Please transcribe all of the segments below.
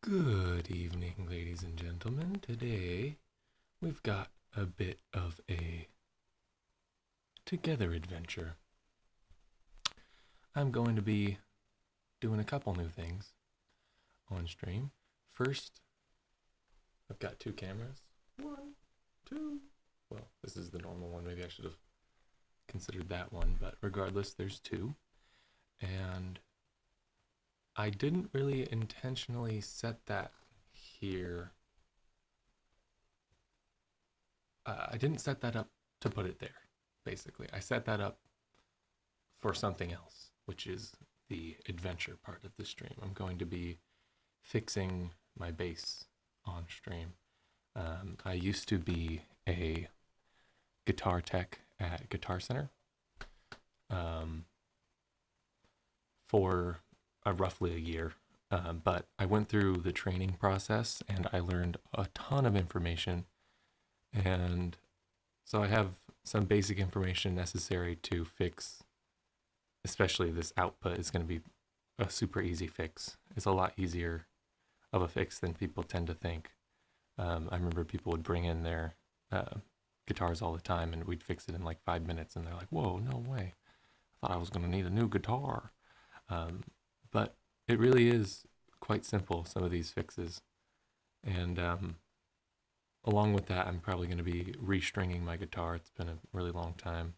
Good evening, ladies and gentlemen. Today we've got a bit of a together adventure. I'm going to be doing a couple new things on stream. First, I've got two cameras. One, two. Well, this is the normal one. Maybe I should have considered that one, but regardless, there's two. And I didn't really intentionally set that here. I didn't set that up to put it there, basically. I set that up for something else, which is the adventure part of the stream. I'm going to be fixing my bass on stream. I used to be a guitar tech at Guitar Center for roughly a year, but I went through the training process and I learned a ton of information, and so I have some basic information necessary to fix, especially this output is going to be a super easy fix. It's a lot easier of a fix than people tend to think. I remember people would bring in their guitars all the time and we'd fix it in like 5 minutes and they're like, whoa, no way. I thought I was going to need a new guitar. But it really is quite simple, some of these fixes. And along with that, I'm probably going to be restringing my guitar. It's been a really long time.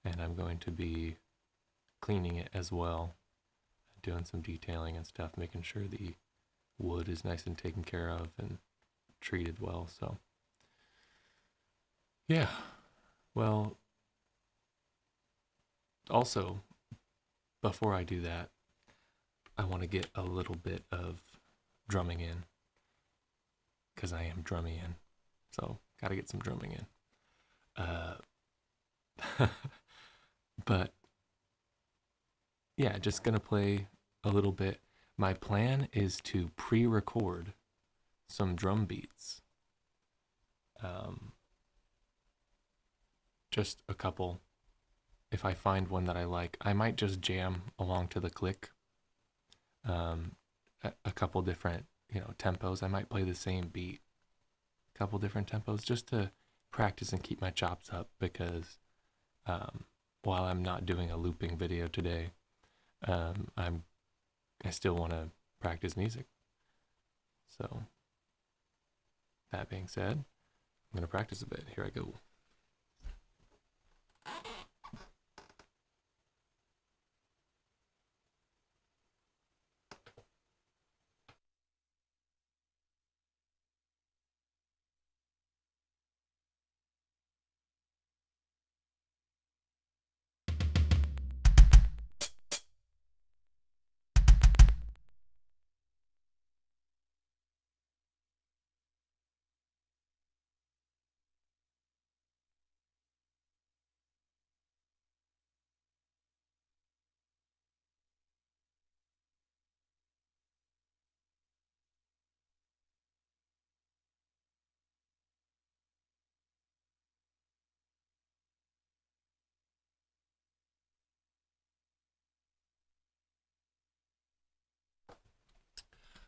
And I'm going to be cleaning it as well, doing some detailing and stuff, making sure the wood is nice and taken care of and treated well. So, yeah. Well, also, before I do that, I want to get a little bit of drumming in, because I am drumming in, so gotta get some drumming in. But yeah, just gonna play a little bit. My plan is to pre-record some drum beats, just a couple. If I find one that I like, I might just jam along to the click. A couple different, tempos. I might play the same beat, a couple different tempos, just to practice and keep my chops up, because while I'm not doing a looping video today, I still want to practice music. So that being said, I'm going to practice a bit. Here I go.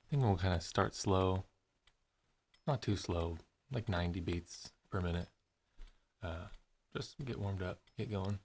I think we'll kind of start slow, not too slow, like 90 beats per minute. Just get warmed up, get going.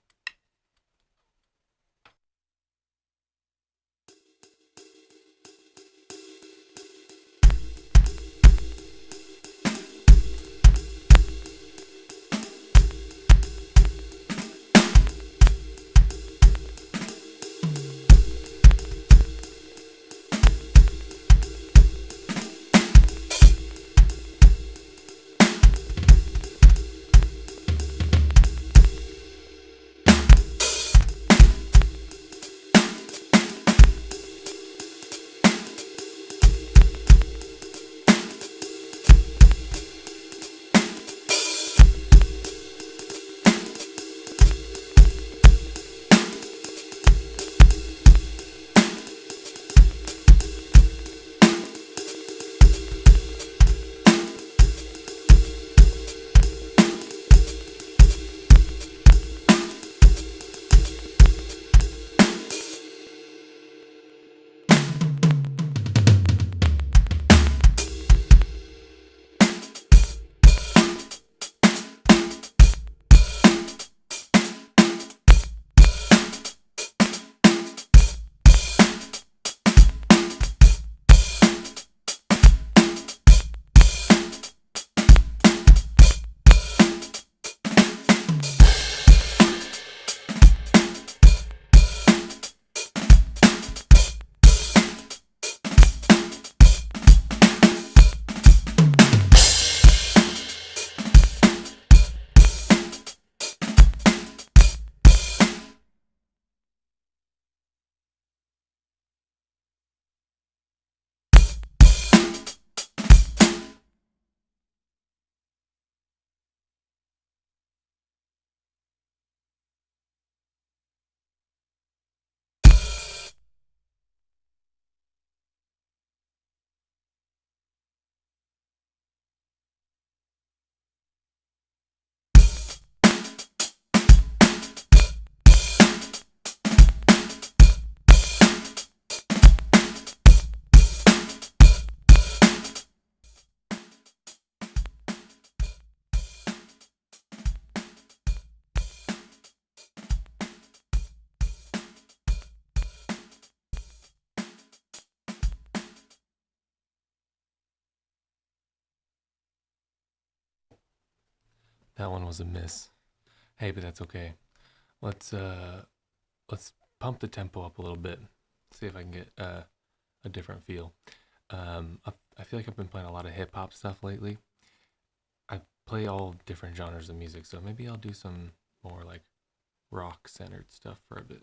That one was a miss. Hey, but that's okay. Let's let's pump the tempo up a little bit. See if I can get a different feel. I feel like I've been playing a lot of hip hop stuff lately. I play all different genres of music, so maybe I'll do some more like rock centered stuff for a bit.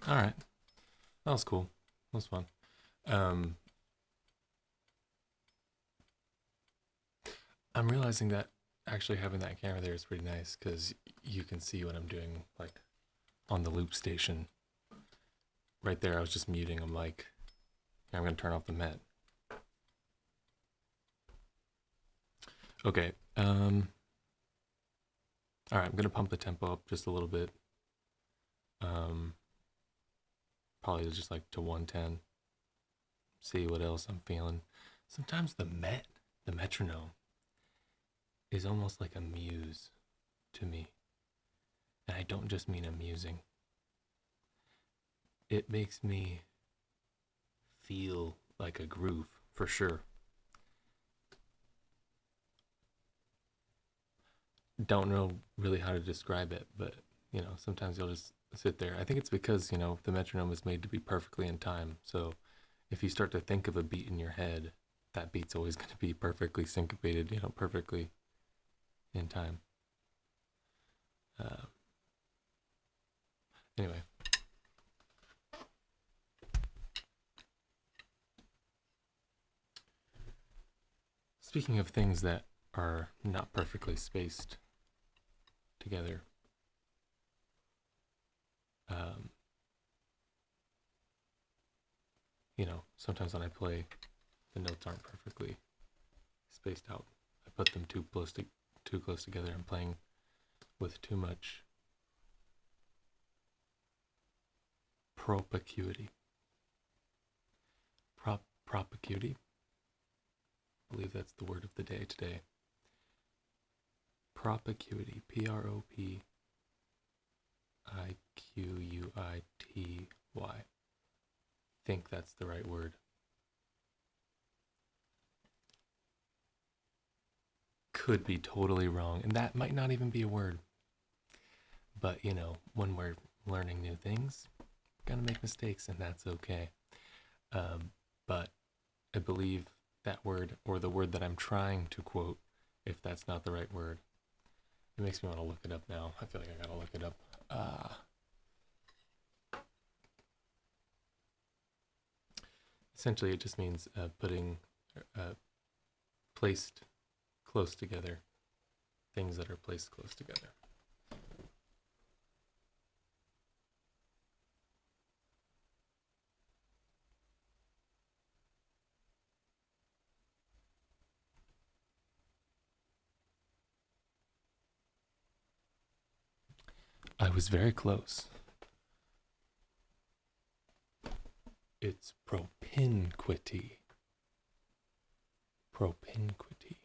All right, that was cool. That was fun. Um, I'm realizing that actually having that camera there is pretty nice because you can see what I'm doing, like on the loop station. Right there, I was just muting a mic. I'm gonna turn off the Met. Okay. All right, I'm gonna pump the tempo up just a little bit. Um, Probably just like to 110. See what else I'm feeling. Sometimes the metronome, is almost like a muse to me. And I don't just mean amusing. It makes me feel like a groove, for sure. Don't know really how to describe it, but sometimes you'll just sit there. I think it's because, the metronome is made to be perfectly in time. So if you start to think of a beat in your head, that beat's always going to be perfectly syncopated, perfectly in time. Uh, anyway. Speaking of things that are not perfectly spaced together, Um, sometimes when I play, the notes aren't perfectly spaced out. I put them too close together. I'm playing with too much propicuity. Propicuity. I believe that's the word of the day today. Propicuity. Propiquity. Think that's the right word. Could be totally wrong, and that might not even be a word. But when we're learning new things, we're gonna make mistakes, and that's okay. But I believe that word, or the word that I'm trying to quote, if that's not the right word, it makes me want to look it up now. I feel like I gotta look it up. Essentially, it just means putting placed close together, things that are placed close together. I was very close. It's propinquity. Propinquity.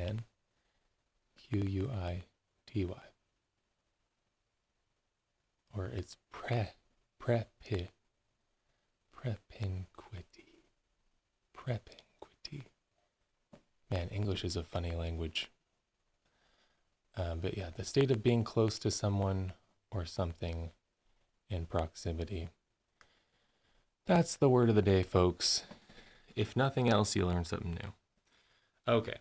Propinquity. Or it's prepinquity. Prepinquity. Man, English is a funny language. But yeah, the state of being close to someone or something in proximity. That's the word of the day, folks. If nothing else, you learn something new. Okay,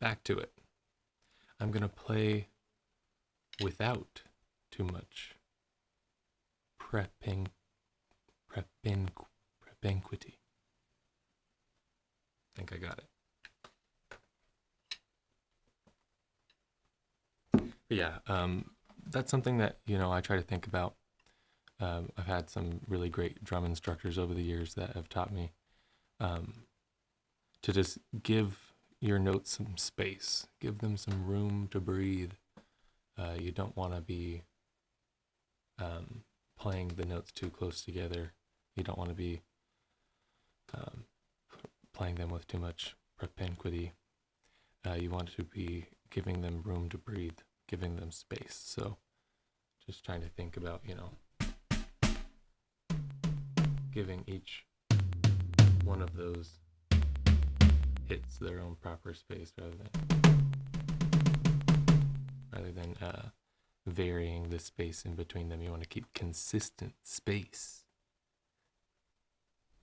back to it. I'm going to play without too much propinquity. I think I got it. But yeah, that's something that, I try to think about. I've had some really great drum instructors over the years that have taught me to just give your notes some space, give them some room to breathe. You don't want to be playing the notes too close together. You don't want to be playing them with too much propinquity. You want to be giving them room to breathe, giving them space. So just trying to think about, giving each one of those hits their own proper space rather than varying the space in between them. You want to keep consistent space.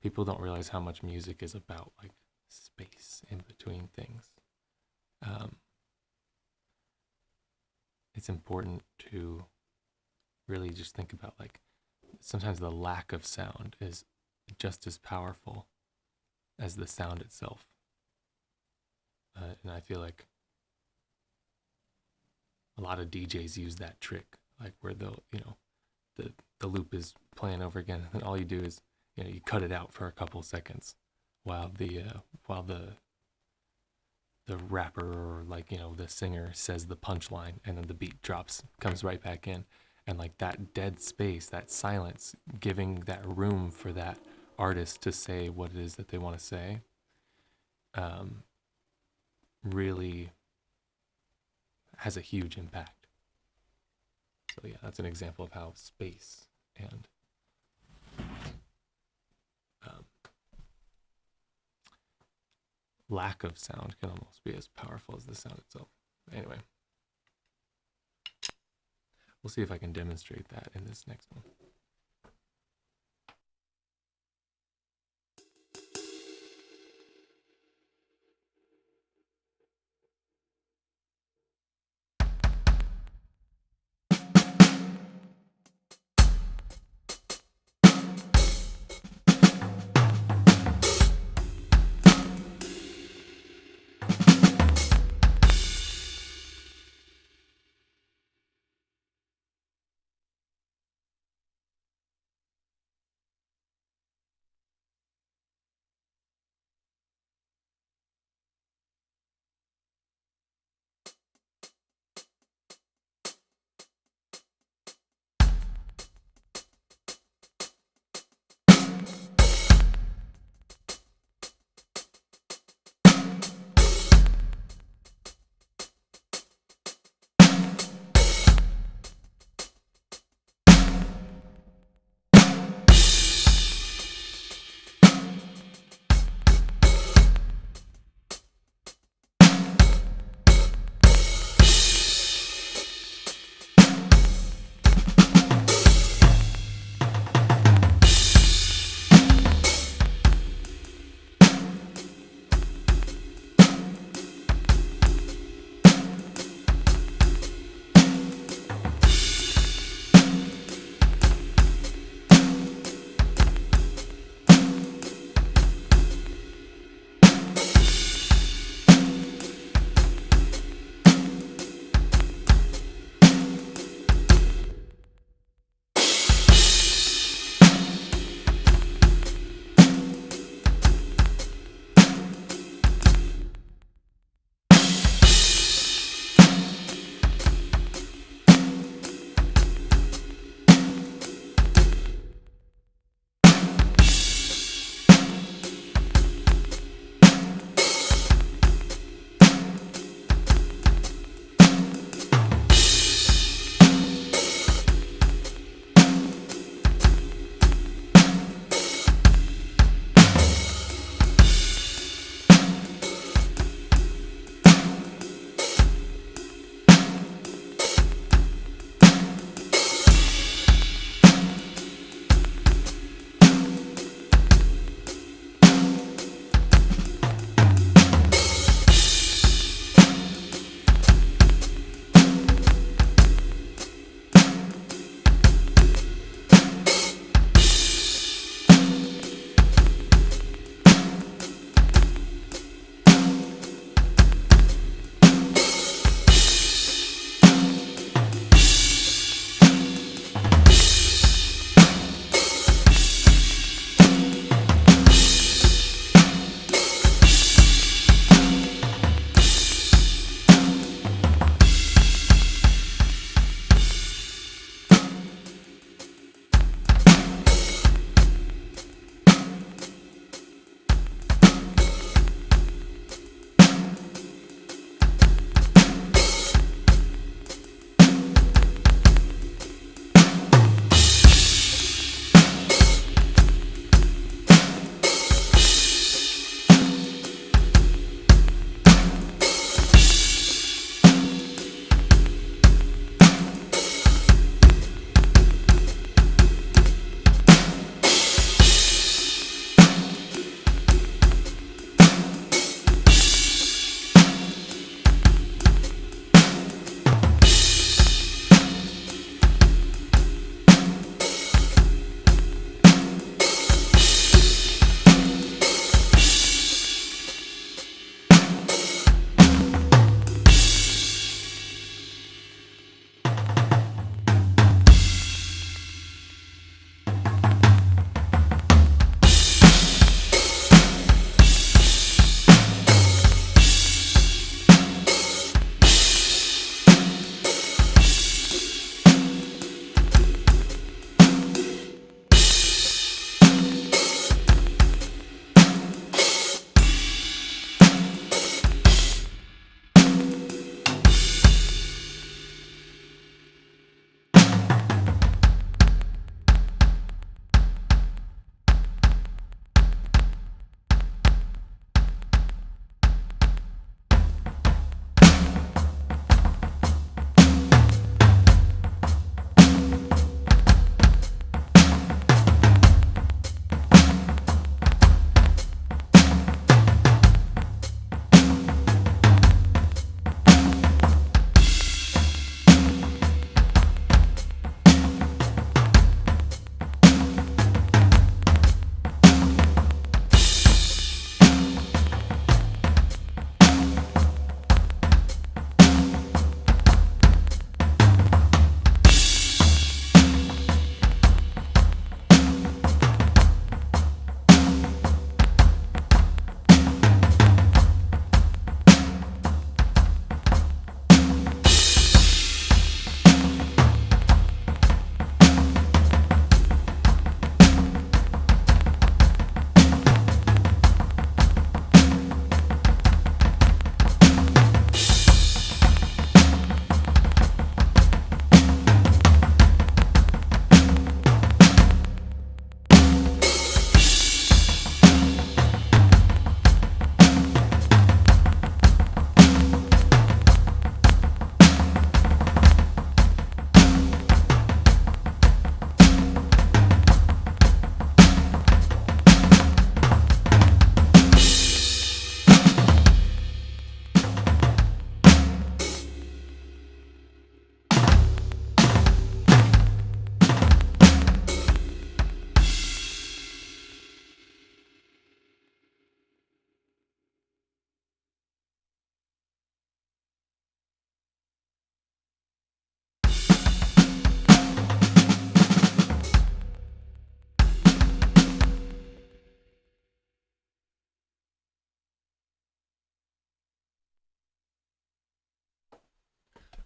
People don't realize how much music is about like space in between things. It's important to really just think about, like, sometimes the lack of sound is just as powerful as the sound itself. And I feel like a lot of DJs use that trick, like where the loop is playing over again, and all you do is you cut it out for a couple seconds while the rapper, or the singer says the punchline, and then the beat comes right back in, and like that dead space, that silence, giving that room for that artist to say what it is that they want to say, really has a huge impact. So yeah, that's an example of how space and lack of sound can almost be as powerful as the sound itself. Anyway, we'll see if I can demonstrate that in this next one.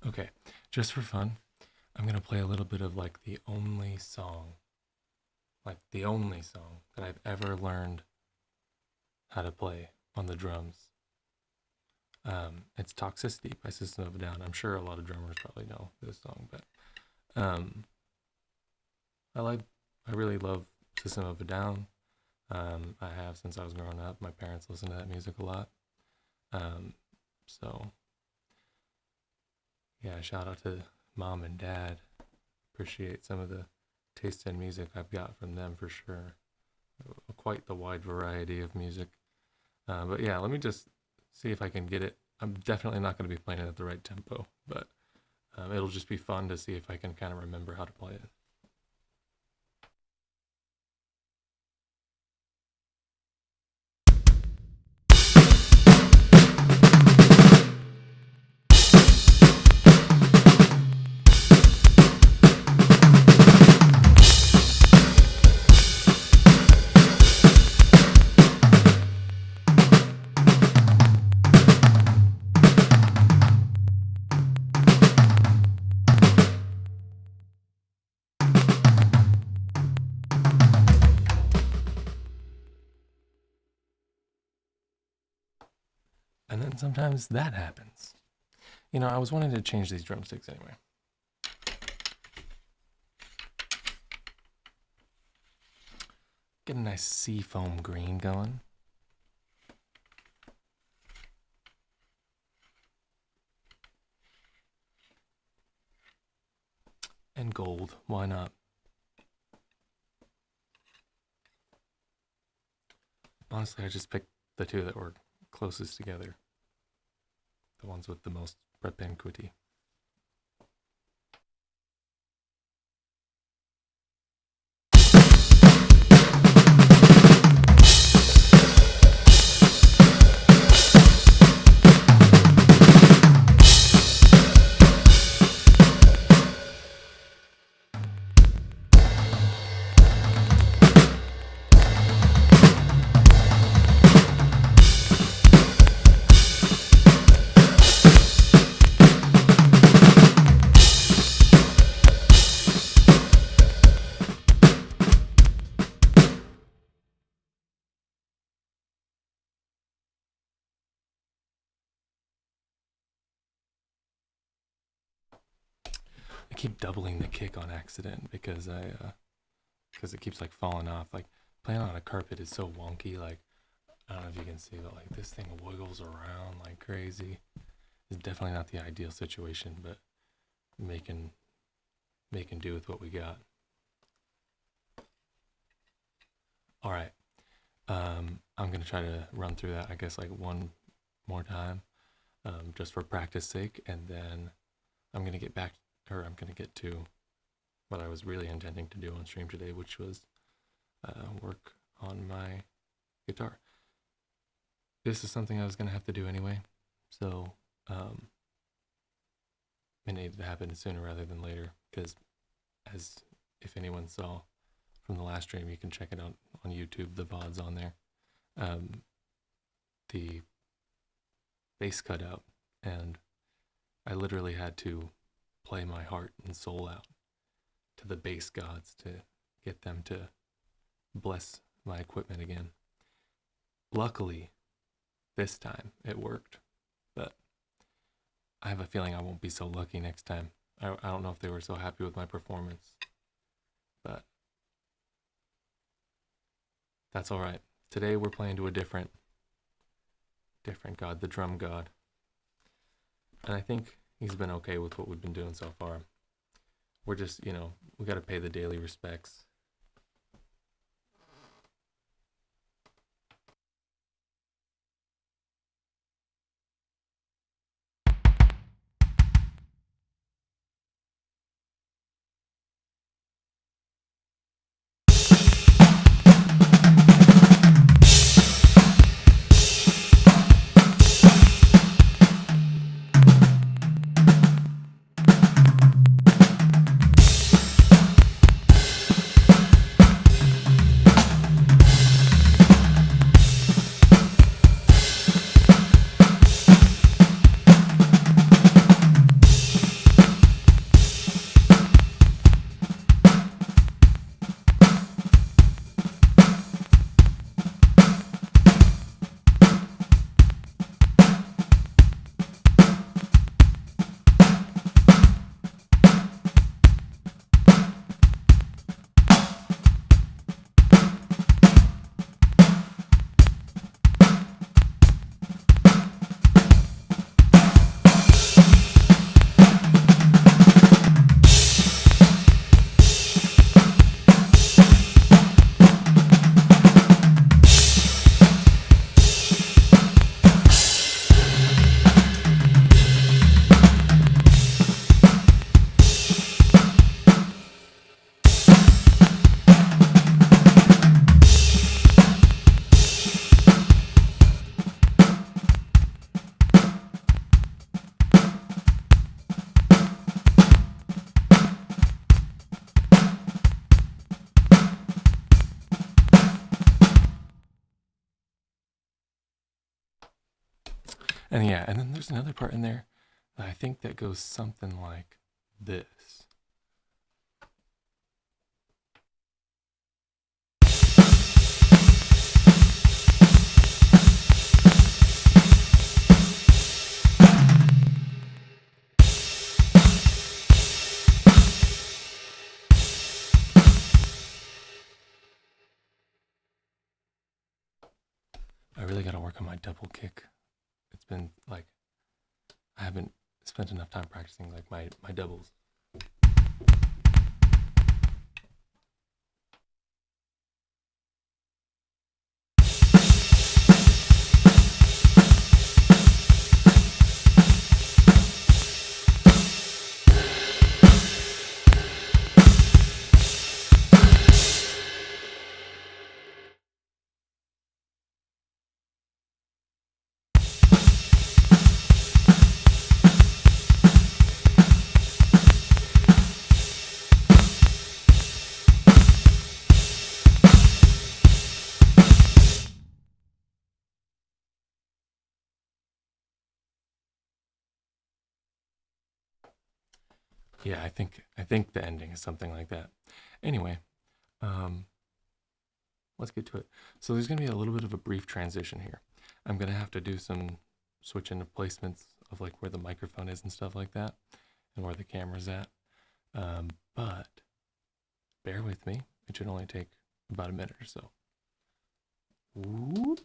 Okay, just for fun, I'm gonna play a little bit of like the only song that I've ever learned how to play on the drums. It's Toxicity by System of a Down. I'm sure a lot of drummers probably know this song, but um, I like, I really love System of a Down. I have since I was growing up. My parents listen to that music a lot. Um, so yeah, shout out to mom and dad. Appreciate some of the taste in music I've got from them for sure. Quite the wide variety of music. But yeah, let me just see if I can get it. I'm definitely not going to be playing it at the right tempo, but it'll just be fun to see if I can kind of remember how to play it. And then sometimes that happens. You know, I was wanting to change these drumsticks anyway. Get a nice seafoam green going. And gold, why not? Honestly, I just picked the two that were closest together. The ones with the most propinquity. I keep doubling the kick on accident because because it keeps like falling off. Like playing on a carpet is so wonky. Like I don't know if you can see, but like this thing wiggles around like crazy. It's definitely not the ideal situation, but making do with what we got. All right. I'm gonna try to run through that, I guess, like one more time, just for practice sake, and then I'm gonna get back, or I'm gonna get to what I was really intending to do on stream today, which was work on my guitar. This is something I was gonna have to do anyway, so it needed to happen sooner rather than later, because as if anyone saw from the last stream, you can check it out on YouTube. The VOD's on there. The bass cut out, and I literally had to play my heart and soul out to the bass gods to get them to bless my equipment again. Luckily, this time it worked, but I have a feeling I won't be so lucky next time. I don't know if they were so happy with my performance, but that's all right. Today we're playing to a different god, the drum god. And I think he's been okay with what we've been doing so far. We're just, we got to pay the daily respects. And yeah, and then there's another part in there that I think that goes something like this. I really got to work on my double kick. It's been like I haven't spent enough time practicing like my doubles. Yeah, I think the ending is something like that. Anyway, um, let's get to it. So there's gonna be a little bit of a brief transition here. I'm gonna have to do some switching of placements of like where the microphone is and stuff like that, and where the camera's at. But bear with me. It should only take about a minute or so. Whoop.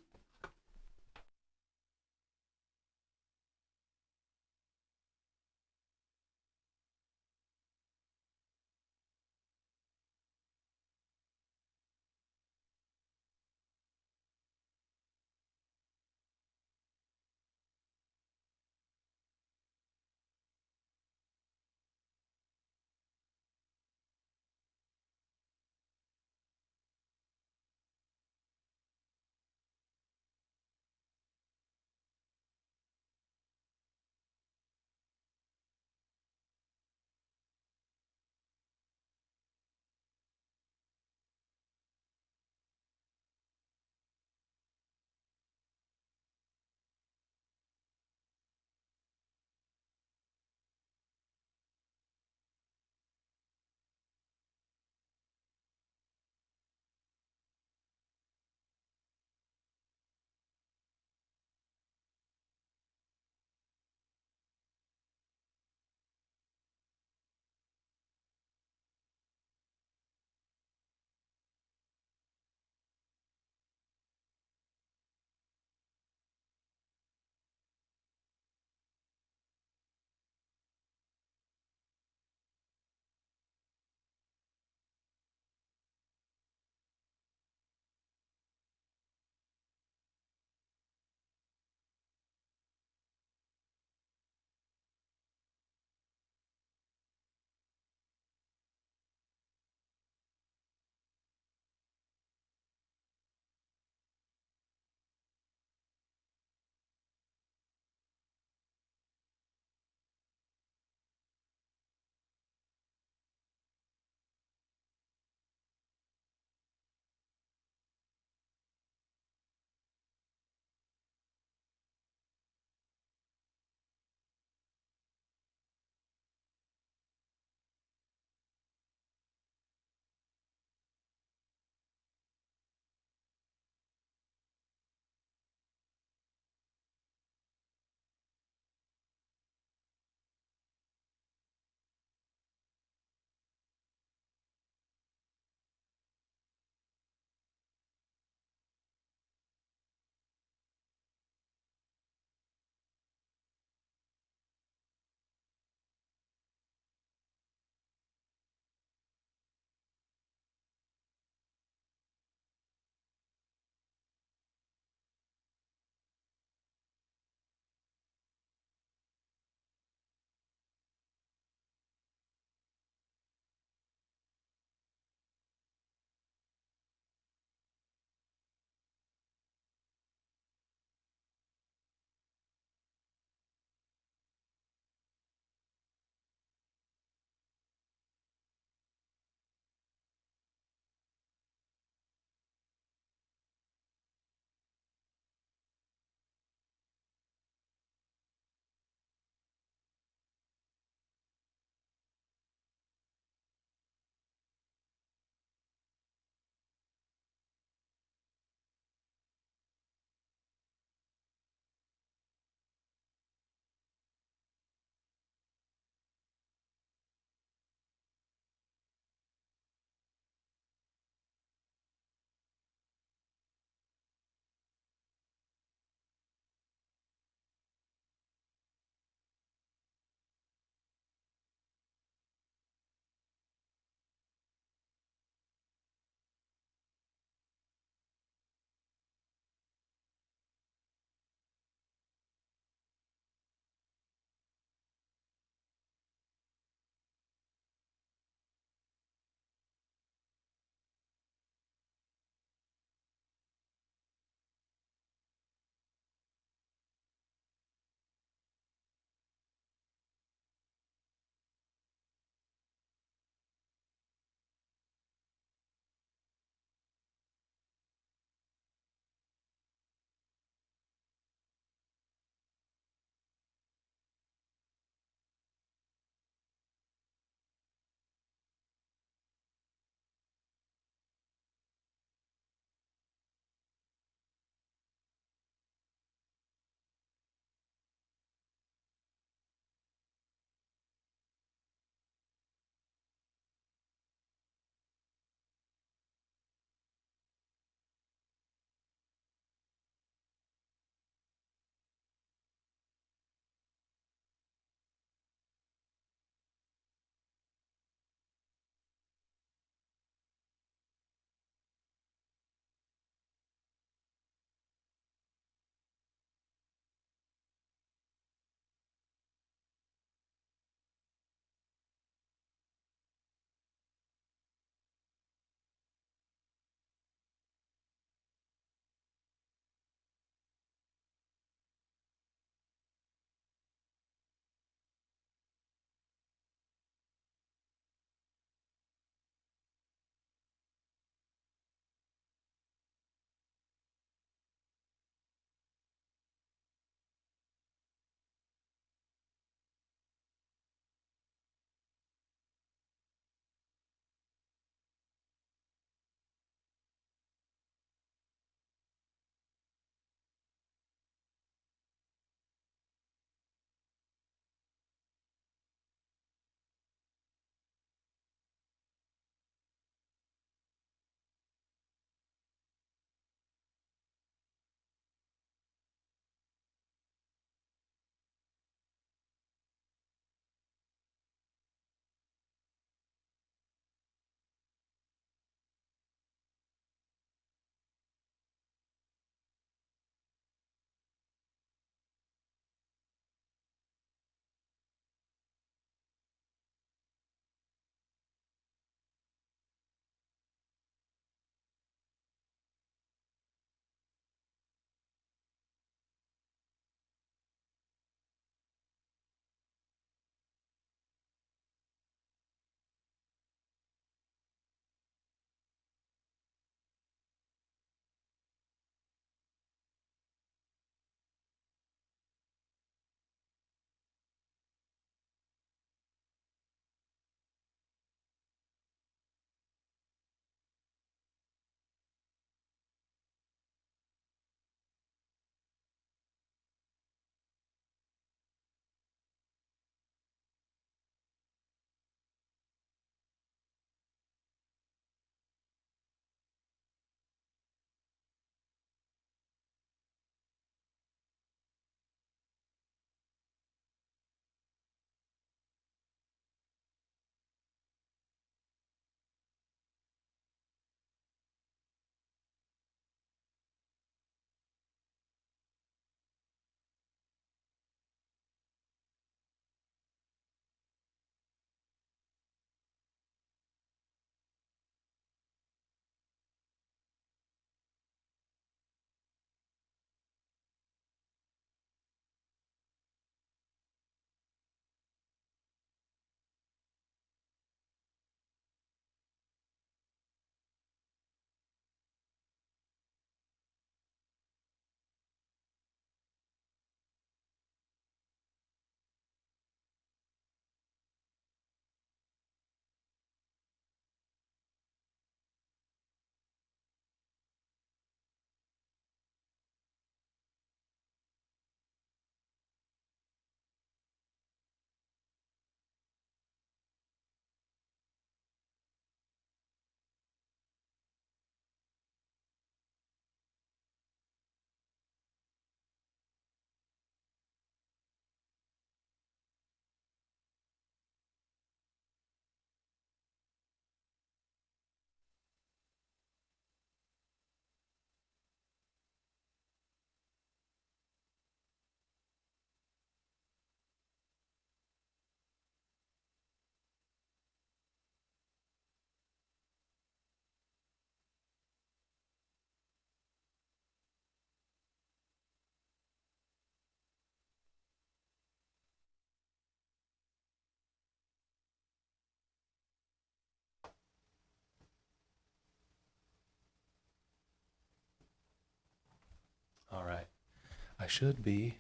I should be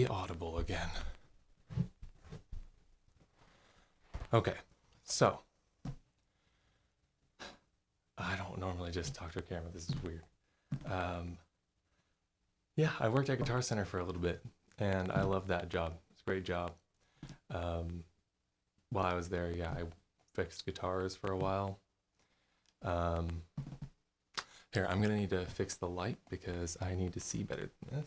audible again. Okay, so I don't normally just talk to a camera. This is weird. Yeah, I worked at Guitar Center for a little bit, and I loved that job. It's a great job. While I was there, yeah, I fixed guitars for a while. Here, I'm gonna need to fix the light because I need to see better than this.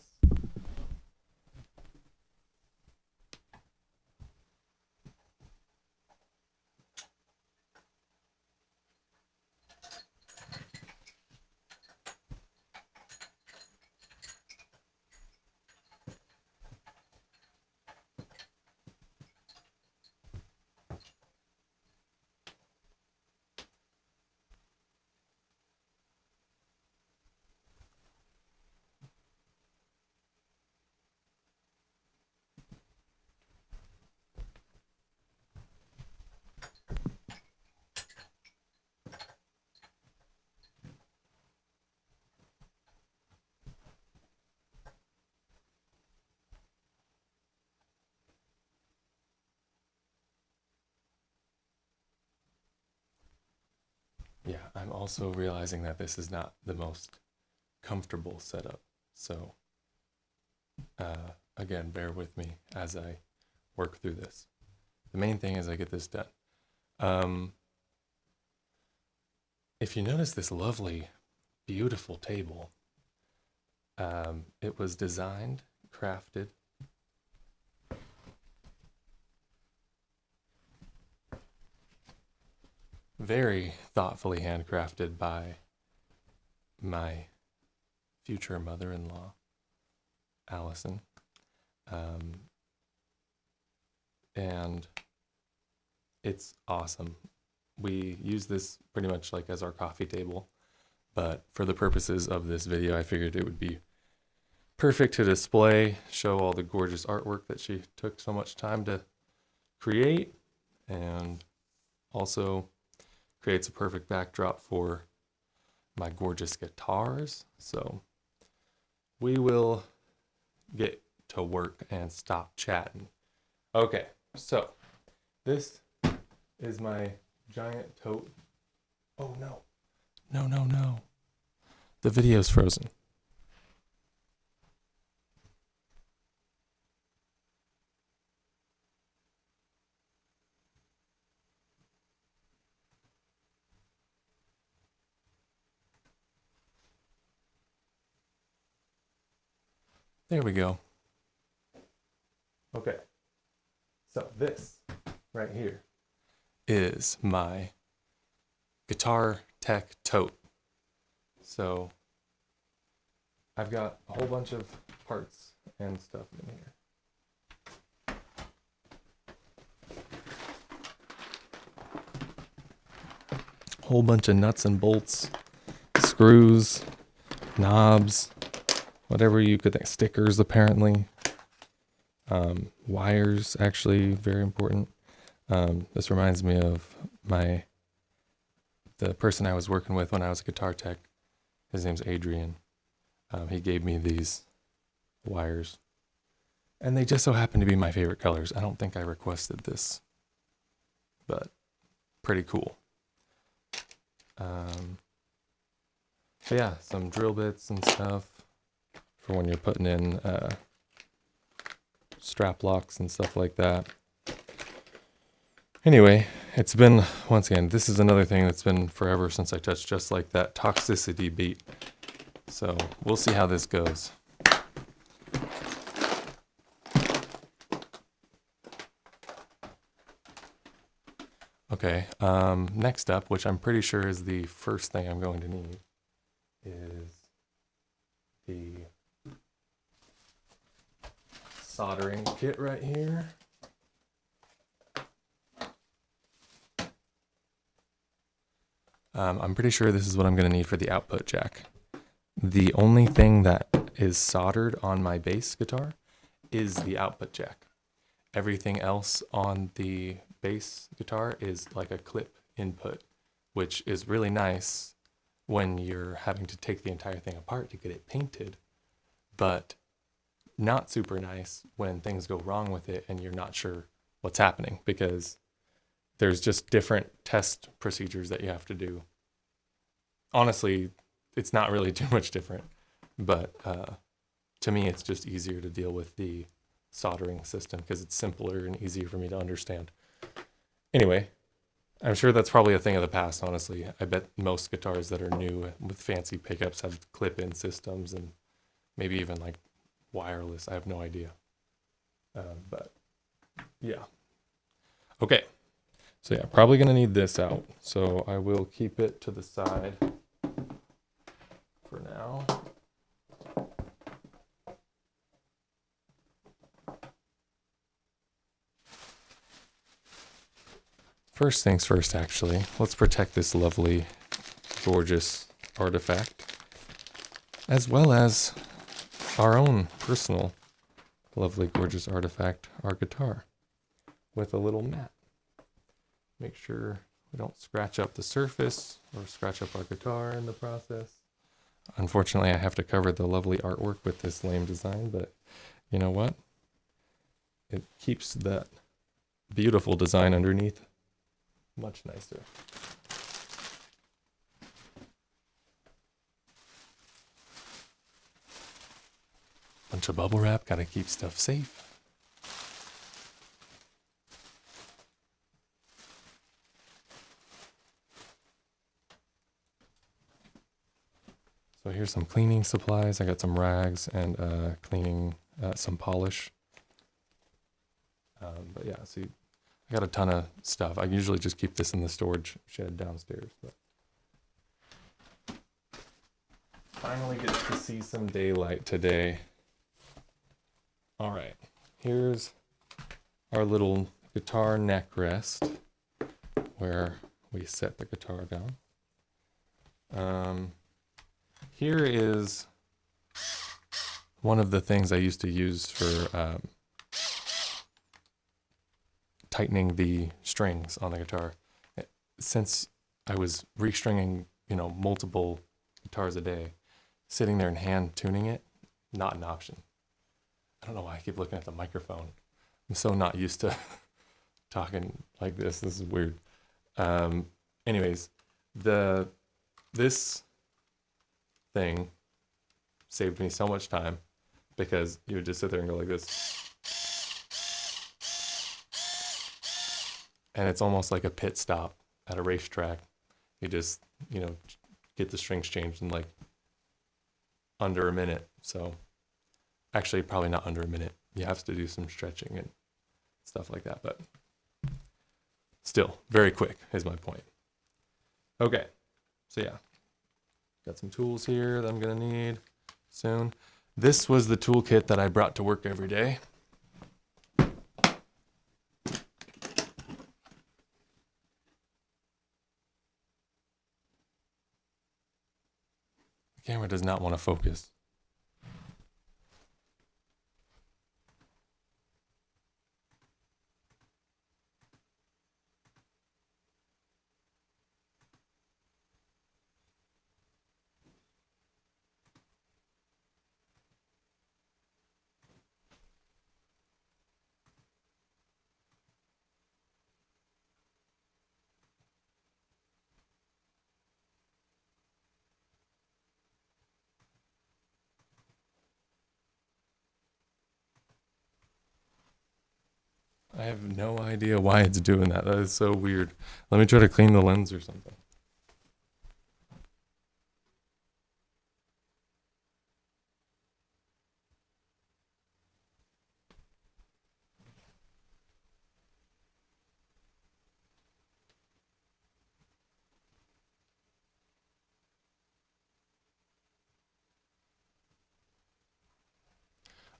Yeah, I'm also realizing that this is not the most comfortable setup. So, again, bear with me as I work through this. The main thing is I get this done. If you notice this lovely, beautiful table, it was designed, crafted, very thoughtfully handcrafted by my future mother-in-law, Allison. And it's awesome. We use this pretty much like as our coffee table, but for the purposes of this video, I figured it would be perfect to display, show all the gorgeous artwork that she took so much time to create, and also creates a perfect backdrop for my gorgeous guitars. So we will get to work and stop chatting. Okay, so this is my giant tote. Oh no. No. The video's frozen. There we go. Okay. So this right here is my Guitar Tech tote. So I've got a whole bunch of parts and stuff in here. Whole bunch of nuts and bolts, screws, knobs, whatever you could think, stickers apparently, wires, actually very important. This reminds me of the person I was working with when I was a guitar tech. His name's Adrian. He gave me these wires, and they just so happen to be my favorite colors. I don't think I requested this, but pretty cool. So yeah, some drill bits and stuff for when you're putting in strap locks and stuff like that. Anyway, it's been, once again, this is another thing that's been forever since I touched Just Like That Toxicity beat. So we'll see how this goes. Okay, next up, which I'm pretty sure is the first thing I'm going to need, is the soldering kit right here. I'm pretty sure this is what I'm going to need for the output jack. The only thing that is soldered on my bass guitar is the output jack. Everything else on the bass guitar is like a clip input, which is really nice, when you're having to take the entire thing apart to get it painted, but not super nice when things go wrong with it and you're not sure what's happening, because there's just different test procedures that you have to do. Honestly, it's not really too much different, but to me, it's just easier to deal with the soldering system because it's simpler and easier for me to understand. Anyway, I'm sure that's probably a thing of the past, honestly. I bet most guitars that are new with fancy pickups have clip-in systems and maybe even like wireless. I have no idea. But yeah. Okay. So yeah, probably going to need this out. So I will keep it to the side for now. First things first, actually, let's protect this lovely, gorgeous artifact, as well as our own personal lovely, gorgeous artifact, our guitar, with a little mat. Make sure we don't scratch up the surface or scratch up our guitar in the process. Unfortunately, I have to cover the lovely artwork with this lame design, but you know what? It keeps that beautiful design underneath much nicer. Bunch of bubble wrap, gotta keep stuff safe. So here's some cleaning supplies. I got some rags and cleaning, some polish. But yeah, see, I got a ton of stuff. I usually just keep this in the storage shed downstairs. But finally get to see some daylight today. All right, here's our little guitar neck rest where we set the guitar down. Here is one of the things I used to use for tightening the strings on the guitar. Since I was restringing, multiple guitars a day, sitting there and hand tuning it, not an option. I don't know why I keep looking at the microphone. I'm so not used to talking like this. This is weird. Anyways, this thing saved me so much time because you would just sit there and go like this. And it's almost like a pit stop at a racetrack. You just, get the strings changed in like under a minute. So actually probably not under a minute. You have to do some stretching and stuff like that, but still very quick is my point. Okay, so yeah, got some tools here that I'm gonna need soon. This was the toolkit that I brought to work every day. The camera does not want to focus. I have no idea why it's doing that. That is so weird. Let me try to clean the lens or something.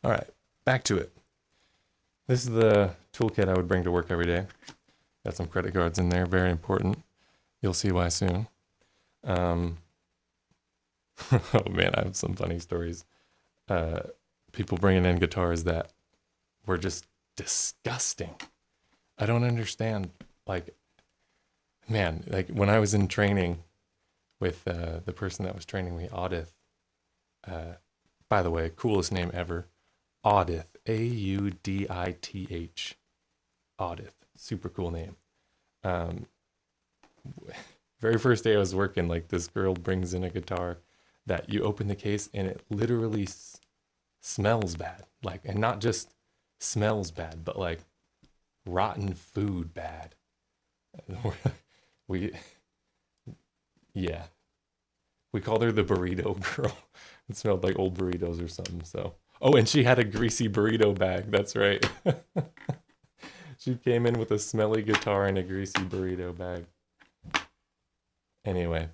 All right, back to it. This is the toolkit I would bring to work every day. Got some credit cards in there, very important. You'll see why soon. Oh man, I have some funny stories. People bringing in guitars that were just disgusting. I don't understand. Like when I was in training, with the person that was training me, Audith. By the way, coolest name ever. Audith, Audith. Audith, super cool name. Um, very first day I was working, like this girl brings in a guitar that you open the case and it literally smells bad. Like, and not just smells bad, but like rotten food bad. we, yeah, we called her the burrito girl. It smelled like old burritos or something. So, oh, and she had a greasy burrito bag. That's right. She came in with a smelly guitar and a greasy burrito bag. Anyway,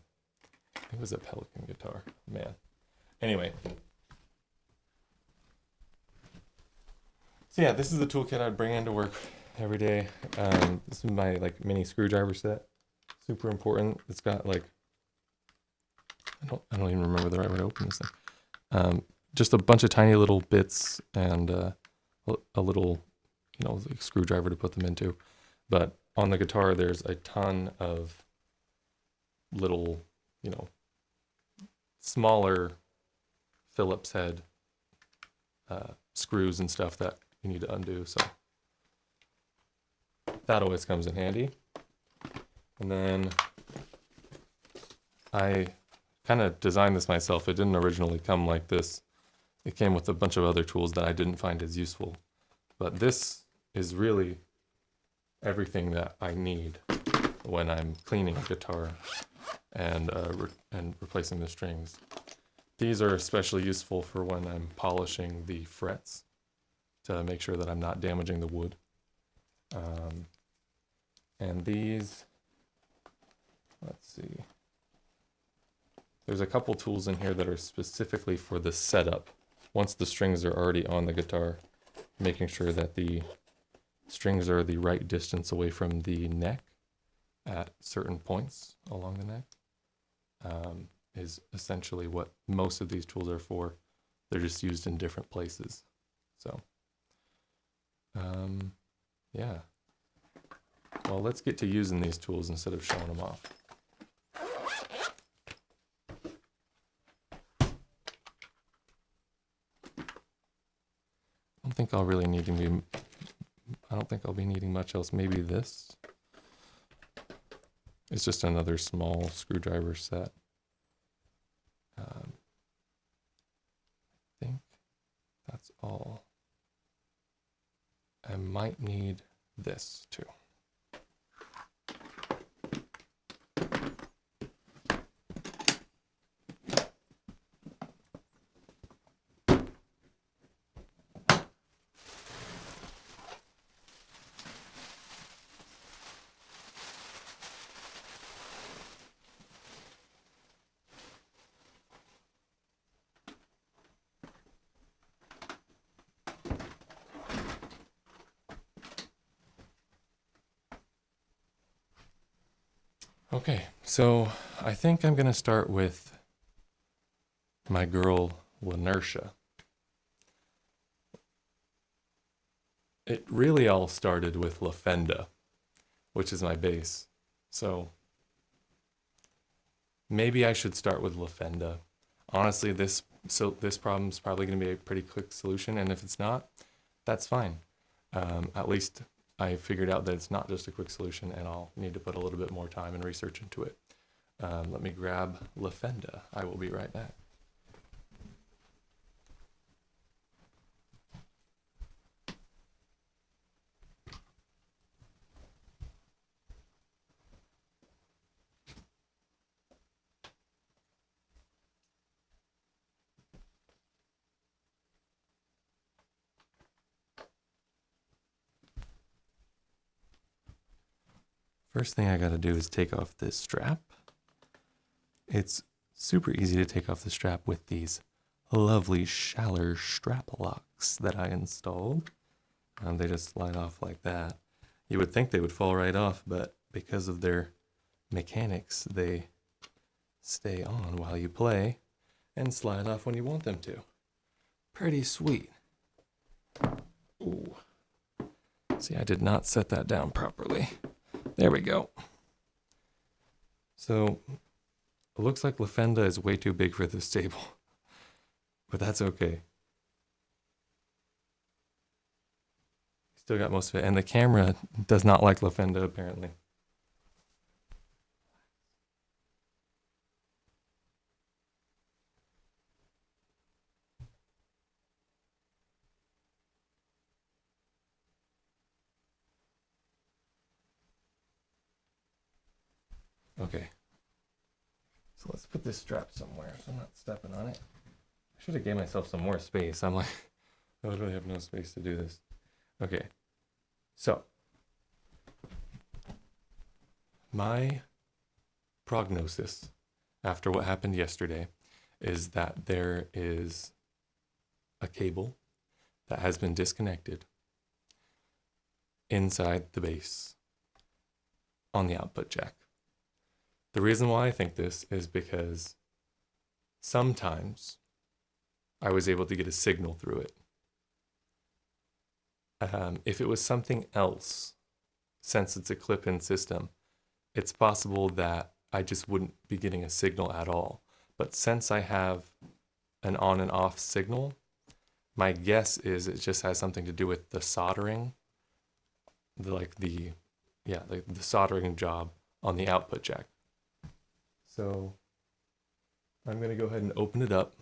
it was a Pelican guitar, man. Anyway. So yeah, this is the toolkit I'd bring into work every day. This is my like mini screwdriver set. Super important. It's got like, I don't even remember the right way to open this thing. Just a bunch of tiny little bits and a little, like screwdriver to put them into. But on the guitar, there's a ton of little, smaller Phillips head screws and stuff that you need to undo. So that always comes in handy. And then I kind of designed this myself. It didn't originally come like this. It came with a bunch of other tools that I didn't find as useful. But this is really everything that I need when I'm cleaning a guitar and replacing the strings. These are especially useful for when I'm polishing the frets to make sure that I'm not damaging the wood. And these, let's see. There's a couple tools in here that are specifically for the setup. Once the strings are already on the guitar, making sure that the strings are the right distance away from the neck at certain points along the neck is essentially what most of these tools are for. They're just used in different places. So, yeah. Well, let's get to using these tools instead of showing them off. I don't think I'll be needing much else. Maybe this. It's just another small screwdriver set. I think that's all. I might need this too. Okay, so I think I'm going to start with my girl, Lenertia. It really all started with La Fenda, which is my bass. So maybe I should start with La Fenda. Honestly, this problem is probably going to be a pretty quick solution, and if it's not, that's fine. At least I figured out that it's not just a quick solution, and I'll need to put a little bit more time and research into it. Let me grab La Fenda. I will be right back. First thing I got to do is take off this strap. It's super easy to take off the strap with these lovely Schaller strap locks that I installed. They just slide off like that. You would think they would fall right off, but because of their mechanics, they stay on while you play and slide off when you want them to. Pretty sweet. Ooh. See, I did not set that down properly. There we go. So It looks like LaFenda is way too big for this table, but that's okay. Still got most of it, and the camera does not like LaFenda apparently. Okay, so let's put this strap somewhere so I'm not stepping on it. I should have gave myself some more space. I'm like, I literally have no space to do this. Okay, so my prognosis after what happened yesterday is that there is a cable that has been disconnected inside the base on the output jack. The reason why I think this is because sometimes I was able to get a signal through it. If it was something else, since it's a clip-in system, it's possible that I just wouldn't be getting a signal at all. But since I have an on and off signal, my guess is it just has something to do with the soldering, the soldering job on the output jack. So I'm going to go ahead and open it up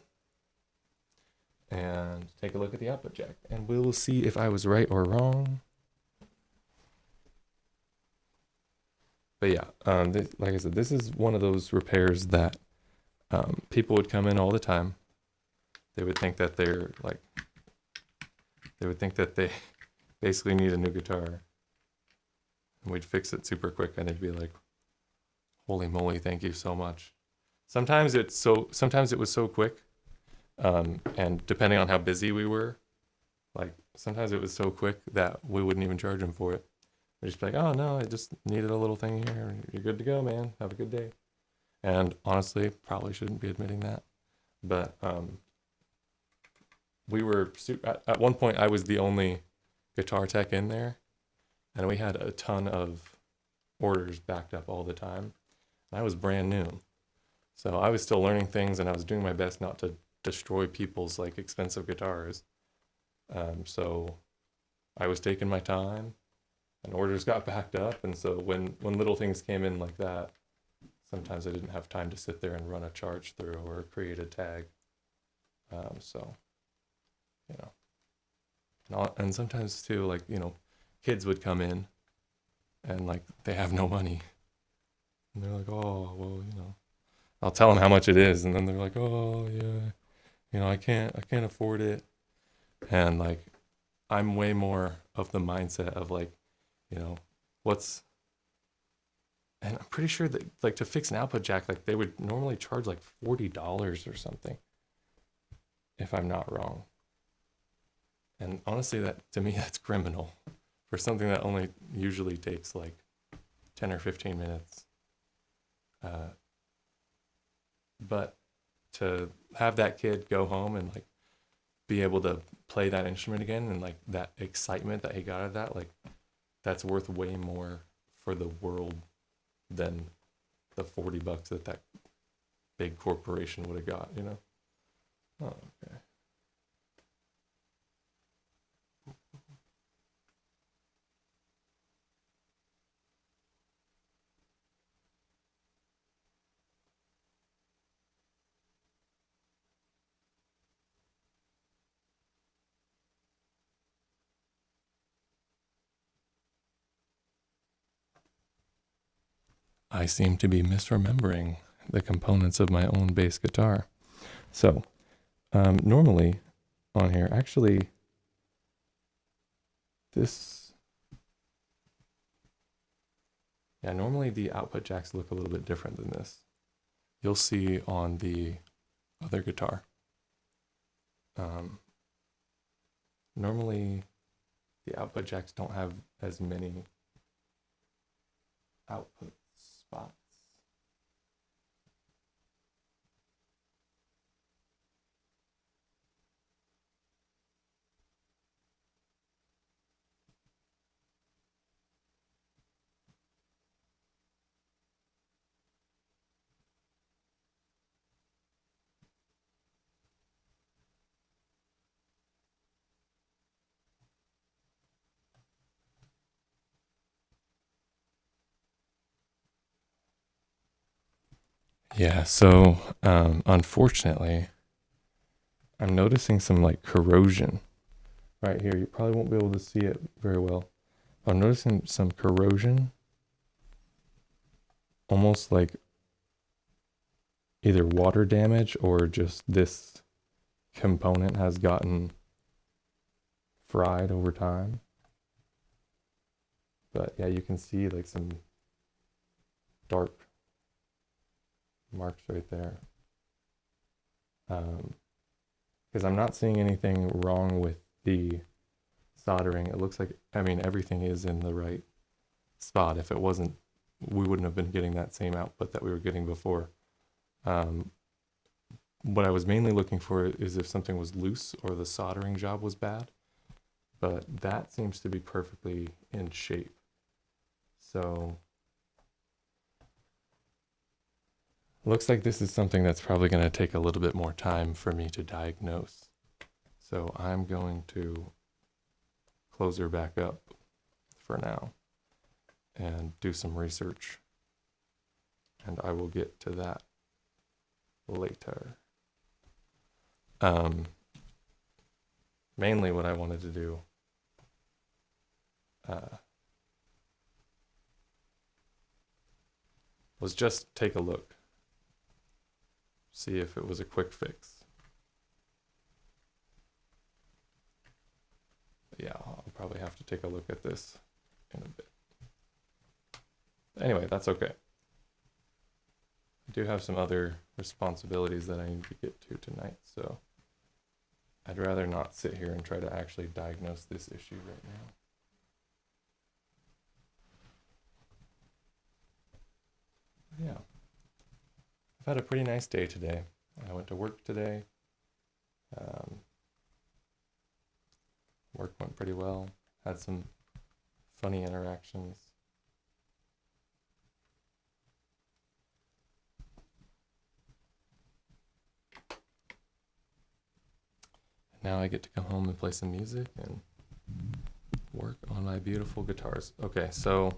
and take a look at the output jack, and we'll see if I was right or wrong. But yeah, like I said, this is one of those repairs that people would come in all the time. They would think that they basically need a new guitar, and we'd fix it super quick, and they'd be like, "Holy moly, thank you so much." Sometimes it was so quick, and depending on how busy we were, like sometimes it was so quick that we wouldn't even charge them for it. They'd just be like, "Oh no, I just needed a little thing here. You're good to go, man. Have a good day." And honestly, probably shouldn't be admitting that, but we were at one point I was the only guitar tech in there, and we had a ton of orders backed up all the time. I was brand new, so I was still learning things, and I was doing my best not to destroy people's like expensive guitars. So I was taking my time, and orders got backed up, and so when little things came in like that, sometimes I didn't have time to sit there and run a charge through or create a tag. So you know, and sometimes too, like kids would come in, and like they have no money, and they're like, "Oh, well, I'll tell them how much it is," and then they're like, "Oh, yeah, I can't afford it," and like I'm way more of the mindset of like, what's, and I'm pretty sure that like to fix an output jack, like they would normally charge like $40 or something, if I'm not wrong. And honestly, that to me that's criminal for something that only usually takes like 10 or 15 minutes. But to have that kid go home and like be able to play that instrument again, and like that excitement that he got out of that, like that's worth way more for the world than the $40 that big corporation would have got, Oh, okay. I seem to be misremembering the components of my own bass guitar. So, normally on here, actually, normally the output jacks look a little bit different than this. You'll see on the other guitar. Normally the output jacks don't have as many output spots. Yeah, so unfortunately, I'm noticing some like corrosion right here. You probably won't be able to see it very well. I'm noticing some corrosion, almost like either water damage or just this component has gotten fried over time. But yeah, you can see like some dark marks right there. Because I'm not seeing anything wrong with the soldering. It looks like, I mean, everything is in the right spot. If it wasn't, we wouldn't have been getting that same output that we were getting before. What I was mainly looking for is if something was loose or the soldering job was bad, but that seems to be perfectly in shape. So looks like this is something that's probably going to take a little bit more time for me to diagnose. So I'm going to close her back up for now and do some research. And I will get to that later. Mainly what I wanted to do was just take a look, see if it was a quick fix. But yeah, I'll probably have to take a look at this in a bit. Anyway, that's okay. I do have some other responsibilities that I need to get to tonight, so I'd rather not sit here and try to actually diagnose this issue right now. Yeah. I've had a pretty nice day today. I went to work today. Work went pretty well. Had some funny interactions. Now I get to come home and play some music and work on my beautiful guitars. Okay, so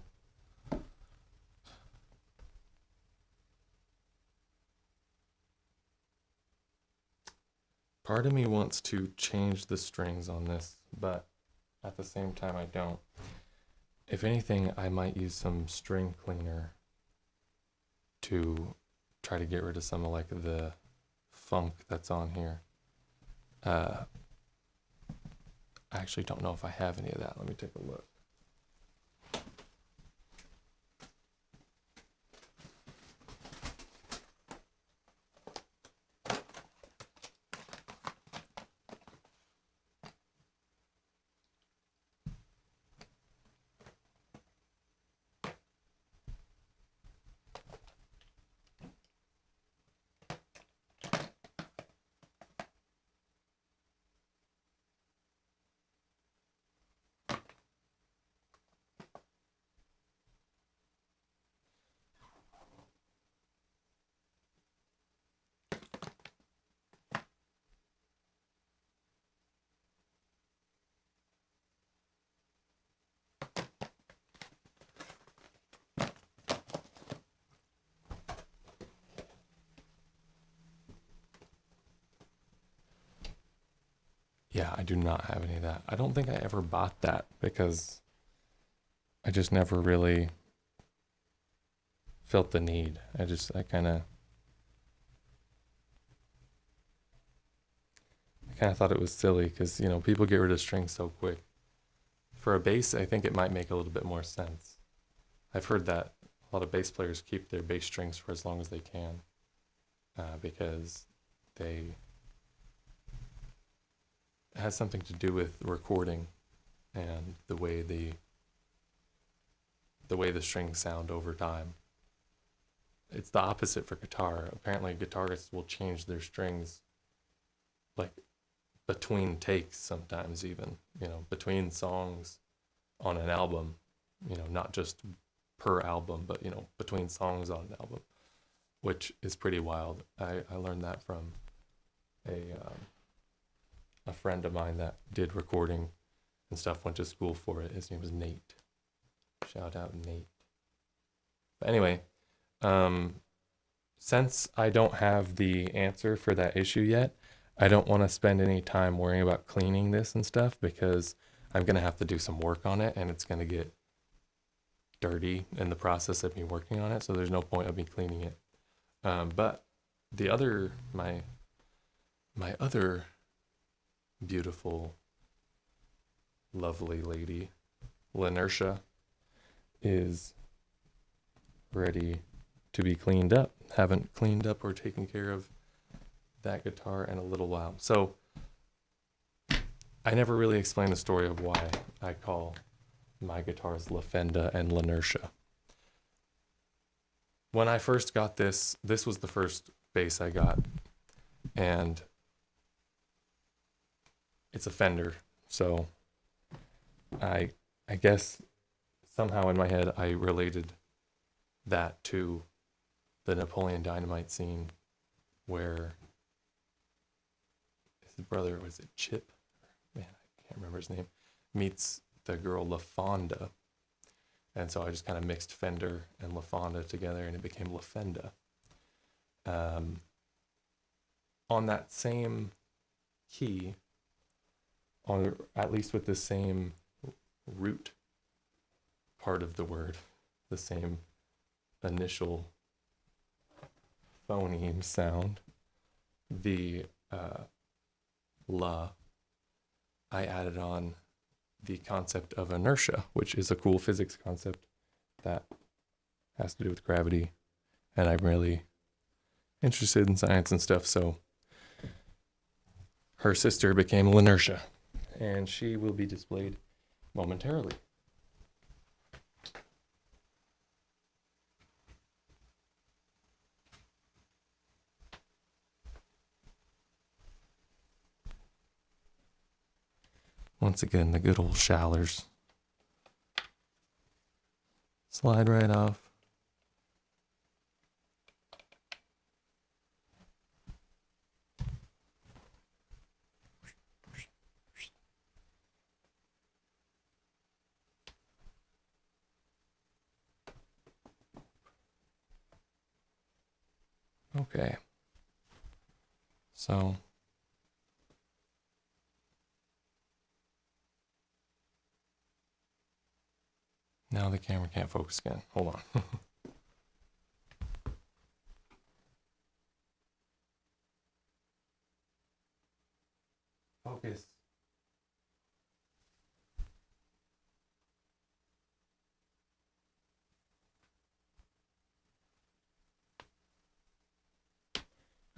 part of me wants to change the strings on this, but at the same time I don't. If anything, I might use some string cleaner to try to get rid of some of like the funk that's on here. I actually don't know if I have any of that. Let me take a look. Yeah, I do not have any of that. I don't think I ever bought that because I just never really felt the need. I kind of thought it was silly because, people get rid of strings so quick. For a bass, I think it might make a little bit more sense. I've heard that a lot of bass players keep their bass strings for as long as they can because it has something to do with recording and the way the strings sound over time. It's the opposite for guitar. Apparently, guitarists will change their strings like between takes sometimes, even between songs on an album. Not just per album, but between songs on an album, which is pretty wild. I learned that from a friend of mine that did recording and stuff, went to school for it. His name was Nate. Shout out Nate. But anyway, since I don't have the answer for that issue yet, I don't want to spend any time worrying about cleaning this and stuff because I'm going to have to do some work on it and it's going to get dirty in the process of me working on it. So there's no point of me cleaning it. But my other beautiful, lovely lady, Lenertia, is ready to be cleaned up. Haven't cleaned up or taken care of that guitar in a little while. So I never really explained the story of why I call my guitars La Fenda and Lenertia. When I first got this was the first bass I got, and it's a Fender. So I guess somehow in my head I related that to the Napoleon Dynamite scene where his brother, was it Chip? Man, I can't remember his name. Meets the girl La Fonda. And so I just kind of mixed Fender and La Fonda together and it became La Fenda. On that same key, at least with the same root part of the word, the same initial phoneme sound, the la, I added on the concept of inertia, which is a cool physics concept that has to do with gravity. And I'm really interested in science and stuff, so her sister became Lenertia, and she will be displayed momentarily. Once again, the good old shallers. Slide right off. Okay. So now the camera can't focus again. Hold on. Focus.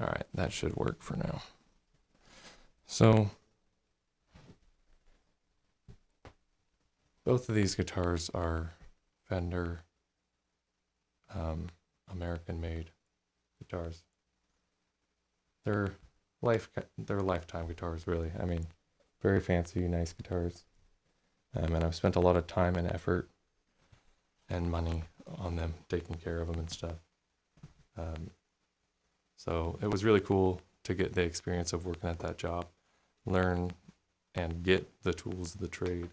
All right, that should work for now. So both of these guitars are Fender American-made guitars. They're lifetime guitars, really. I mean, very fancy, nice guitars. And I've spent a lot of time and effort and money on them, taking care of them and stuff. So it was really cool to get the experience of working at that job, learn and get the tools of the trade,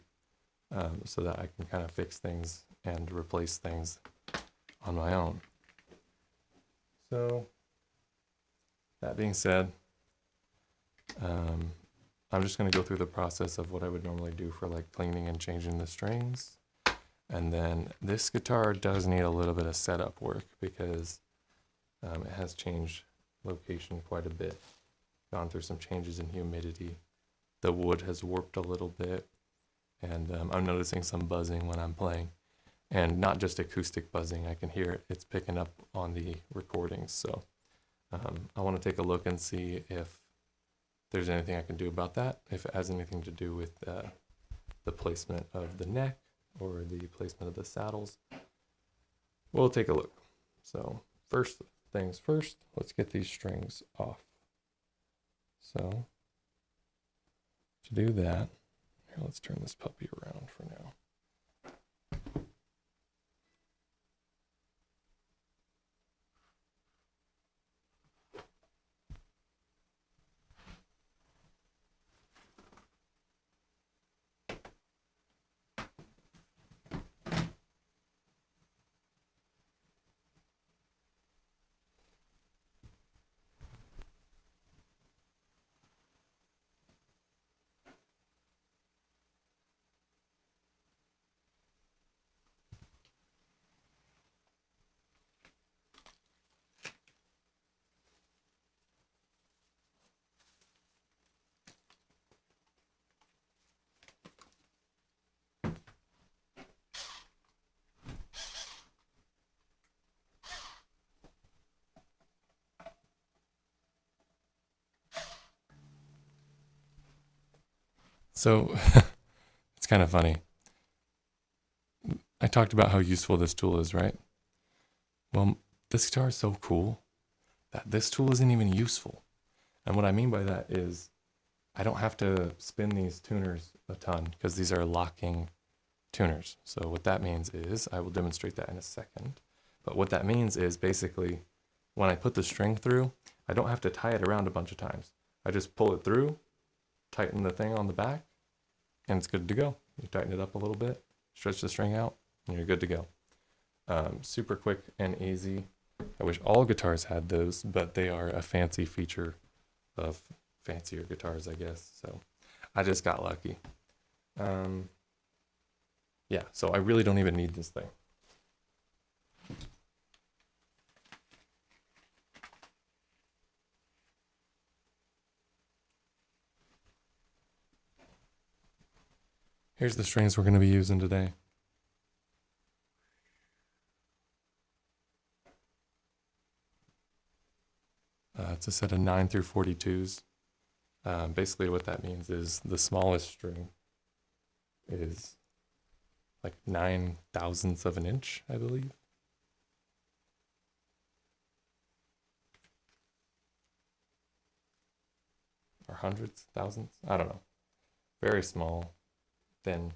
so that I can kind of fix things and replace things on my own. So that being said, I'm just going to go through the process of what I would normally do for like cleaning and changing the strings. And then this guitar does need a little bit of setup work because it has changed location quite a bit, gone through some changes in humidity. The wood has warped a little bit, and I'm noticing some buzzing when I'm playing, and not just acoustic buzzing. I can hear it. It's picking up on the recordings. So I want to take a look and see if there's anything I can do about that, if it has anything to do with the placement of the neck or the placement of the saddles. We'll take a look. So first things first, let's get these strings off. So to do that, here, let's turn this puppy around for now. So it's kind of funny. I talked about how useful this tool is, right? Well, this guitar is so cool that this tool isn't even useful. And what I mean by that is I don't have to spin these tuners a ton because these are locking tuners. So what that means is, I will demonstrate that in a second, but what that means is basically when I put the string through, I don't have to tie it around a bunch of times. I just pull it through, tighten the thing on the back, and it's good to go. You tighten it up a little bit, stretch the string out, and you're good to go. Super quick and easy. I wish all guitars had those, but they are a fancy feature of fancier guitars, I guess. So I just got lucky. Yeah, so I really don't even need this thing. Here's the strings we're going to be using today. It's a set of 9 through 42s. Basically what that means is the smallest string is like 9 thousandths of an inch, I believe. Or hundreds, thousandths, I don't know. Very small, thin.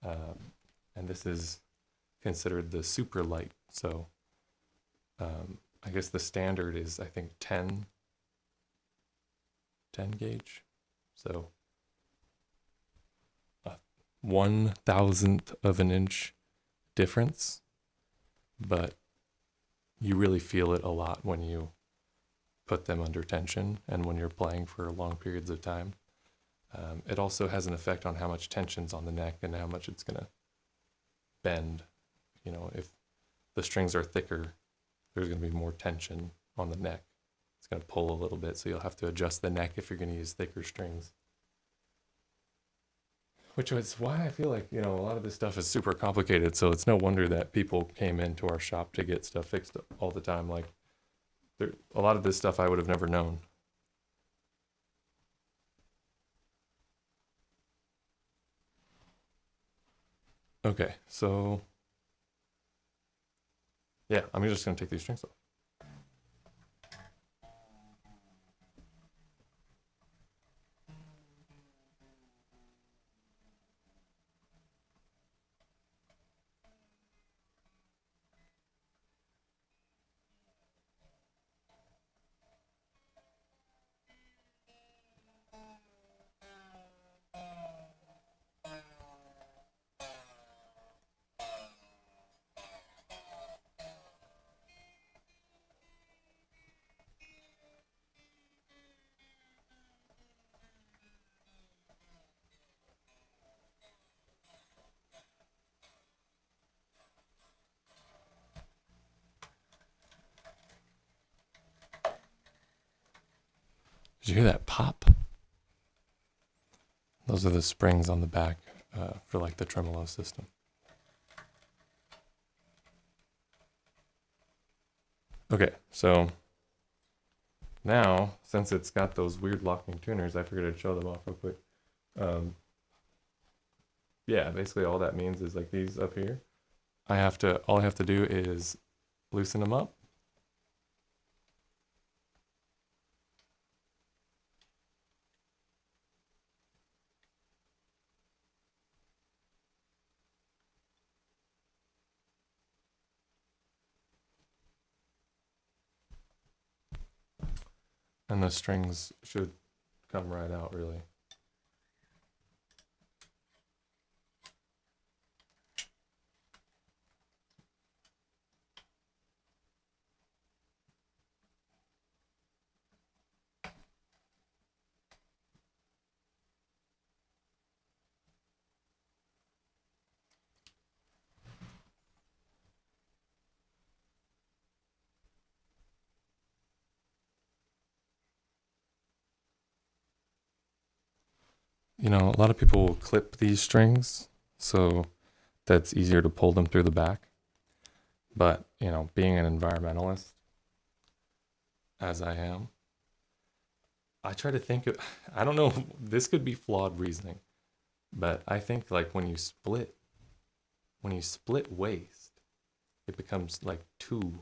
And this is considered the super light. So I guess the standard is, I think, 10 gauge. So 1,000th of an inch difference, but you really feel it a lot when you put them under tension and when you're playing for long periods of time. It also has an effect on how much tension's on the neck and how much it's gonna bend. You know, if the strings are thicker, there's gonna be more tension on the neck. It's gonna pull a little bit, so you'll have to adjust the neck if you're gonna use thicker strings. Which is why I feel like, you know, a lot of this stuff is super complicated, so it's no wonder that people came into our shop to get stuff fixed all the time. Like, a lot of this stuff I would have never known. Okay, so yeah, I'm just gonna take these strings off. Did you hear that pop? Those are the springs on the back for like the tremolo system. Okay, so now, since it's got those weird locking tuners, I figured I'd show them off real quick. Yeah, basically all that means is like these up here. All I have to do is loosen them up. And the strings should come right out, really. You know, a lot of people will clip these strings, so that's easier to pull them through the back. But, you know, being an environmentalist, as I am, I try to think of, I don't know, this could be flawed reasoning, but I think like when you split waste, it becomes like two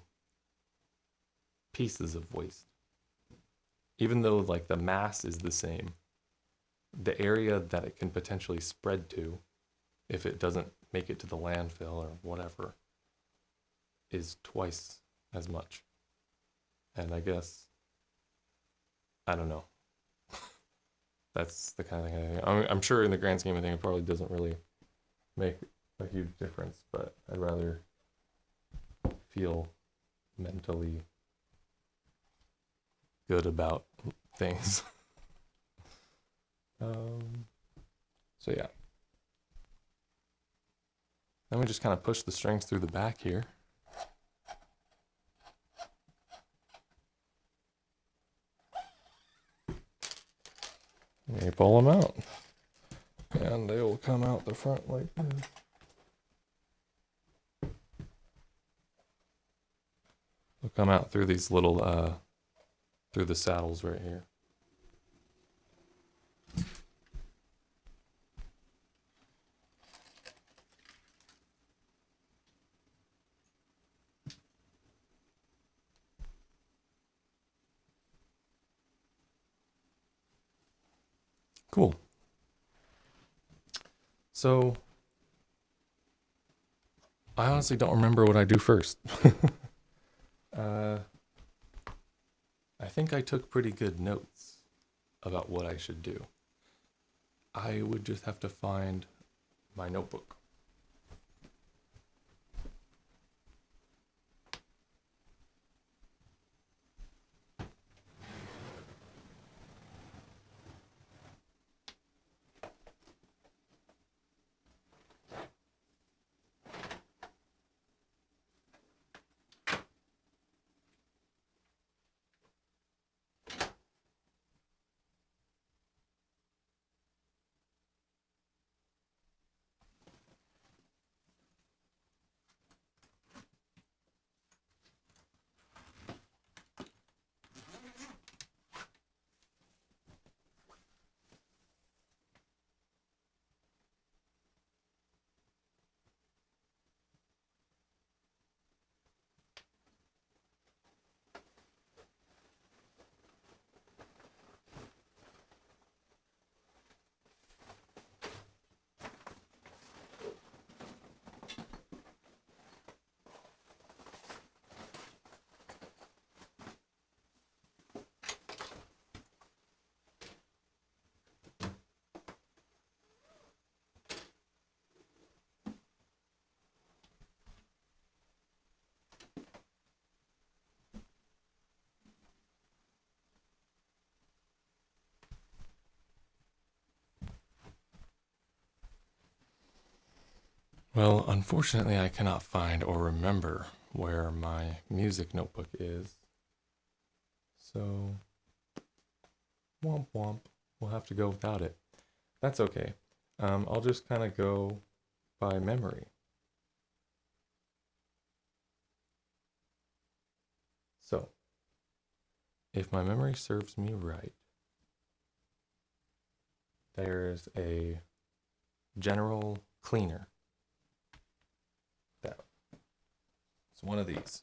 pieces of waste. Even though like the mass is the same, the area that it can potentially spread to if it doesn't make it to the landfill or whatever is twice as much. And I guess, I don't know. That's the kind of thing I'm sure in the grand scheme of things, it probably doesn't really make a huge difference, but I'd rather feel mentally good about things. So yeah. Then we just kind of push the strings through the back here. And you pull them out. And they will come out the front like this. They'll come out through these little, through the saddles right here. Cool. So, I honestly don't remember what I do first. I think I took pretty good notes about what I should do. I would just have to find my notebook. Well, unfortunately, I cannot find or remember where my music notebook is. So, womp womp. We'll have to go without it. That's okay. I'll just kind of go by memory. So, if my memory serves me right, there's a general cleaner. It's one of these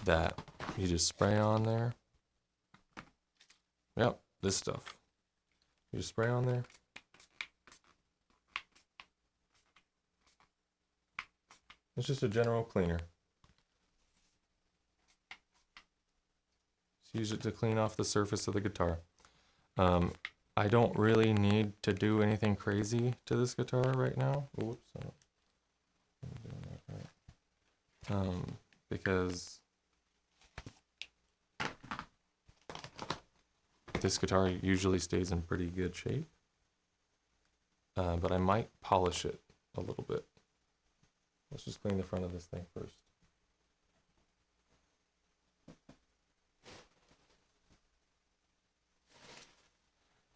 that you just spray on there. Yep, this stuff. You just spray on there. It's just a general cleaner. Just use it to clean off the surface of the guitar. I don't really need to do anything crazy to this guitar right now. Oops. Because this guitar usually stays in pretty good shape. But I might polish it a little bit. Let's just clean the front of this thing first.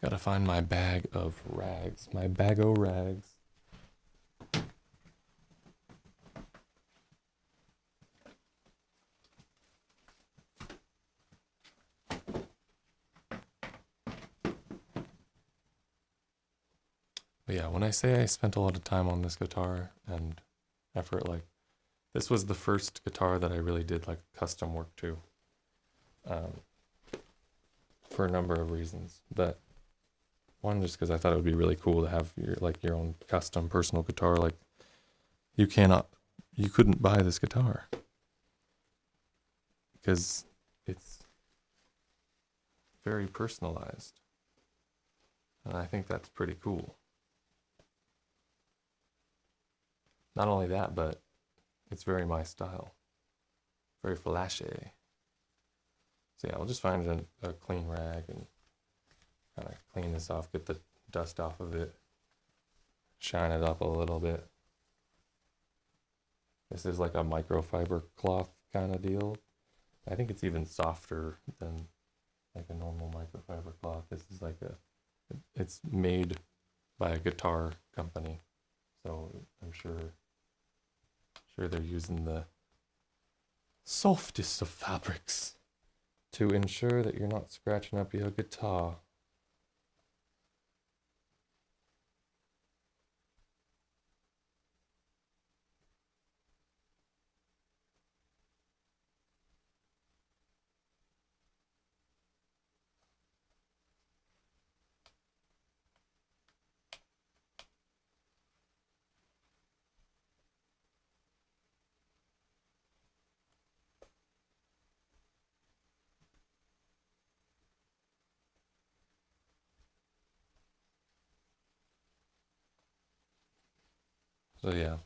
Gotta find my bag of rags, my bag-o' rags. But yeah, when I say I spent a lot of time on this guitar and effort, like this was the first guitar that I really did like custom work to, um, for a number of reasons. But one, just because I thought it would be really cool to have your own custom personal guitar. Like you couldn't buy this guitar because it's very personalized. And I think that's pretty cool. Not only that, but it's very my style. Very flashy. So yeah, I'll just find a clean rag and kind of clean this off, get the dust off of it, shine it up a little bit. This is like a microfiber cloth kind of deal. I think it's even softer than like a normal microfiber cloth. This is like it's made by a guitar company. So I'm sure they're using the softest of fabrics to ensure that you're not scratching up your guitar. So yeah,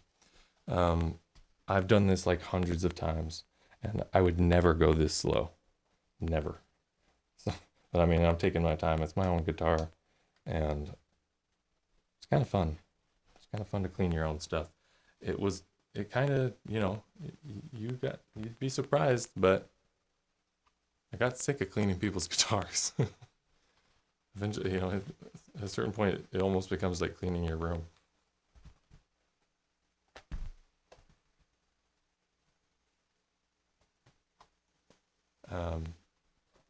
I've done this like hundreds of times, and I would never go this slow, never. So, but I mean, I'm taking my time. It's my own guitar, and it's kind of fun. It's kind of fun to clean your own stuff. It kind of, you'd be surprised, but I got sick of cleaning people's guitars. Eventually, at a certain point, it almost becomes like cleaning your room.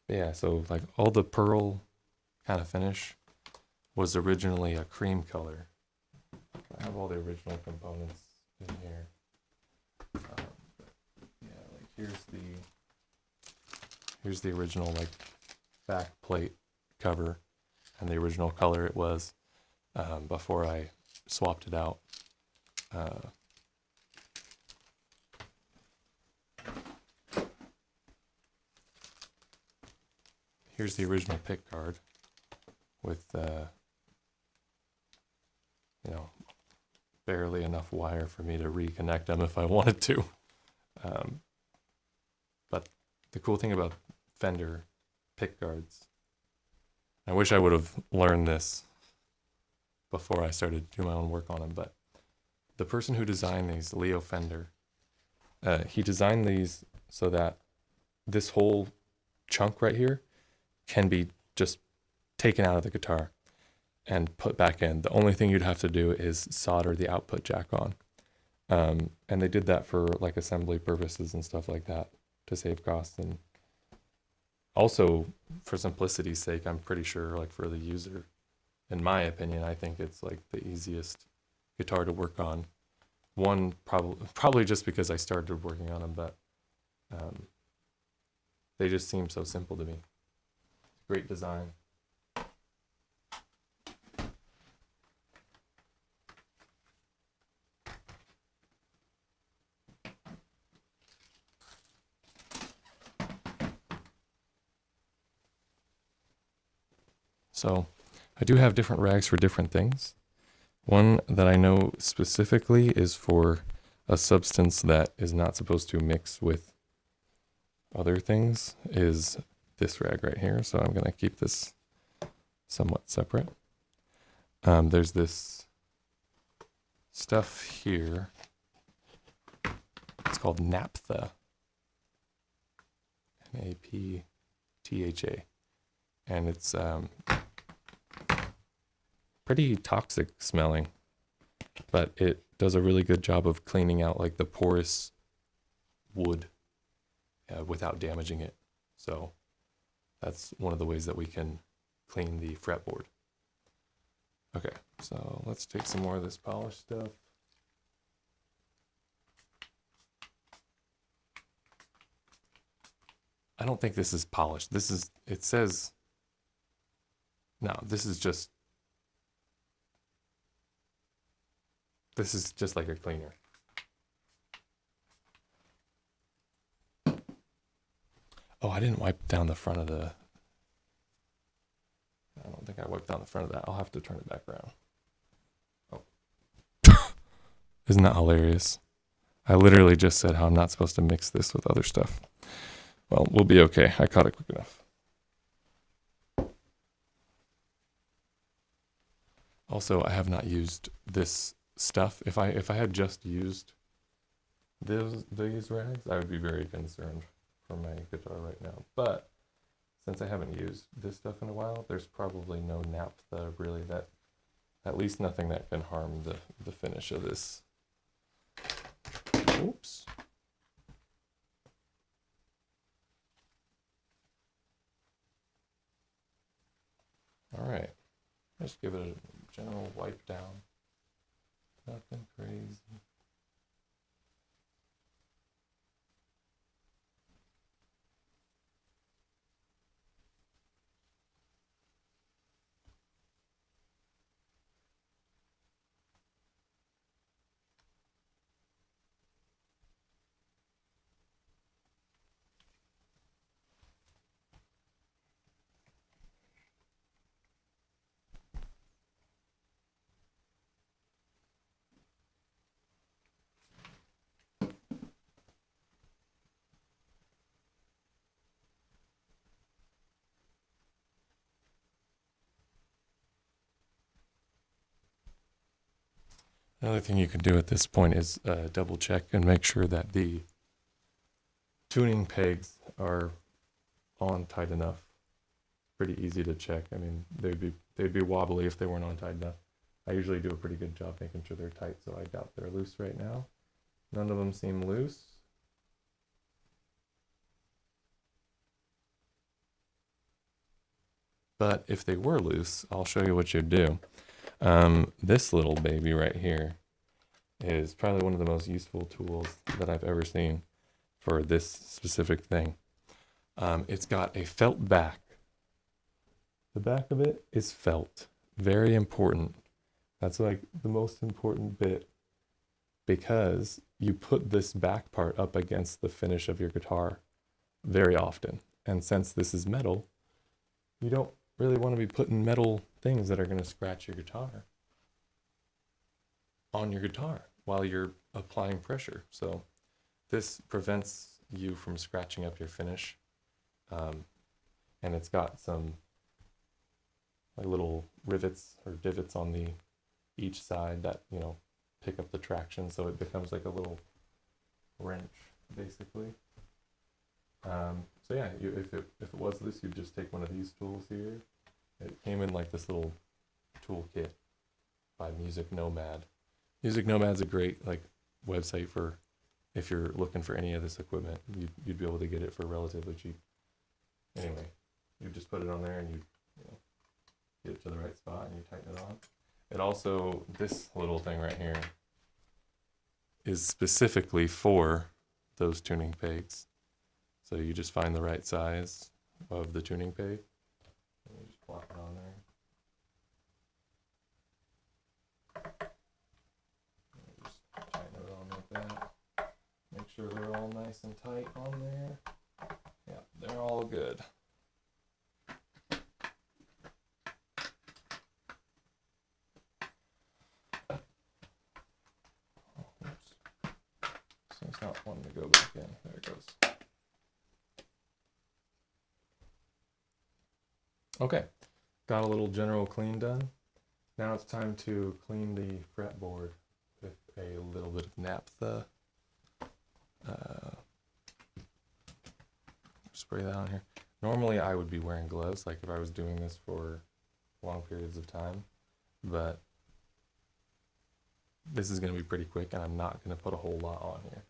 Yeah, so like all the pearl kind of finish was originally a cream color. I have all the original components in here. Yeah, like here's the original like back plate cover and the original color it was before I swapped it out. Here's the original pick guard with, barely enough wire for me to reconnect them if I wanted to. But the cool thing about Fender pick guards, I wish I would have learned this before I started doing my own work on them, but the person who designed these, Leo Fender, he designed these so that this whole chunk right here can be just taken out of the guitar and put back in. The only thing you'd have to do is solder the output jack on. And they did that for like assembly purposes and stuff like that to save costs. And also for simplicity's sake, I'm pretty sure like for the user, in my opinion, I think it's like the easiest guitar to work on. One, probably just because I started working on them, but they just seem so simple to me. Great design. So I do have different rags for different things. One that I know specifically is for a substance that is not supposed to mix with other things is this rag right here. So I'm going to keep this somewhat separate. There's this stuff here. It's called naphtha. Naptha. And it's pretty toxic smelling, but it does a really good job of cleaning out like the porous wood without damaging it. So that's one of the ways that we can clean the fretboard. Okay, so let's take some more of this polish stuff. I don't think this is polished. This is, it says, no, this is just like a cleaner. Oh, I didn't wipe down the front of the, I don't think I wiped down the front of that. I'll have to turn it back around. Oh. Isn't that hilarious? I literally just said how I'm not supposed to mix this with other stuff. Well, we'll be okay. I caught it quick enough. Also, I have not used this stuff. If I had just used these rags, I would be very concerned for my guitar right now. But since I haven't used this stuff in a while, there's probably no naphtha really that, at least nothing that can harm the finish of this. Oops. All right, just give it a general wipe down. Nothing crazy. Another thing you can do at this point is double check and make sure that the tuning pegs are on tight enough. Pretty easy to check. I mean, they'd be wobbly if they weren't on tight enough. I usually do a pretty good job making sure they're tight, so I doubt they're loose right now. None of them seem loose. But if they were loose, I'll show you what you'd do. This little baby right here is probably one of the most useful tools that I've ever seen for this specific thing. It's got a felt back. The back of it is felt. Very important. That's like the most important bit, because you put this back part up against the finish of your guitar very often. And since this is metal, you don't really want to be putting metal things that are going to scratch your guitar on your guitar while you're applying pressure. So this prevents you from scratching up your finish. And it's got some like little rivets or divots on each side that, you know, pick up the traction, so it becomes like a little wrench basically. So yeah, if it was loose, you'd just take one of these tools here. It came in like this little tool kit by Music Nomad. Music Nomad's a great like website for if you're looking for any of this equipment. You'd be able to get it for relatively cheap. Anyway, you just put it on there and you know, get it to the right spot and you tighten it on. It also, this little thing right here is specifically for those tuning pegs. So you just find the right size of the tuning peg and you just plop it on there. And just tighten it on like that. Make sure they're all nice and tight on there. Yeah, they're all good. Oh, oops. So it's not wanting to go back in. There it goes. Okay, got a little general clean done. Now it's time to clean the fretboard with a little bit of naphtha. Spray that on here. Normally I would be wearing gloves, like if I was doing this for long periods of time, but this is going to be pretty quick and I'm not going to put a whole lot on here.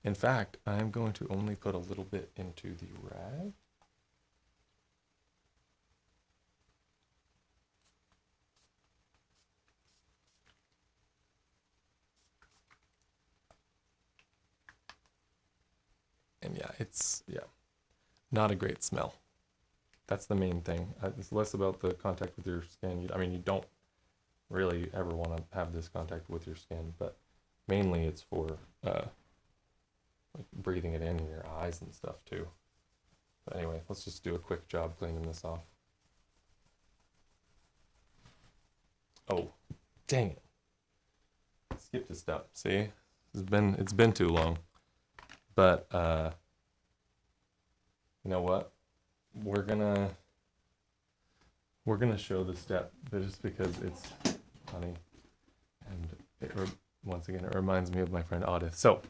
In fact, I'm going to only put a little bit into the rag. mean, yeah, it's not a great smell. That's the main thing. It's less about the contact with your skin. I mean, you don't really ever want to have this contact with your skin, but mainly it's for like breathing it in your eyes and stuff too. But anyway, let's just do a quick job cleaning this off. Oh, dang it. Skipped a step. See? It's been too long. But you know what? We're gonna show the step just because it's funny, and once again it reminds me of my friend Audith. So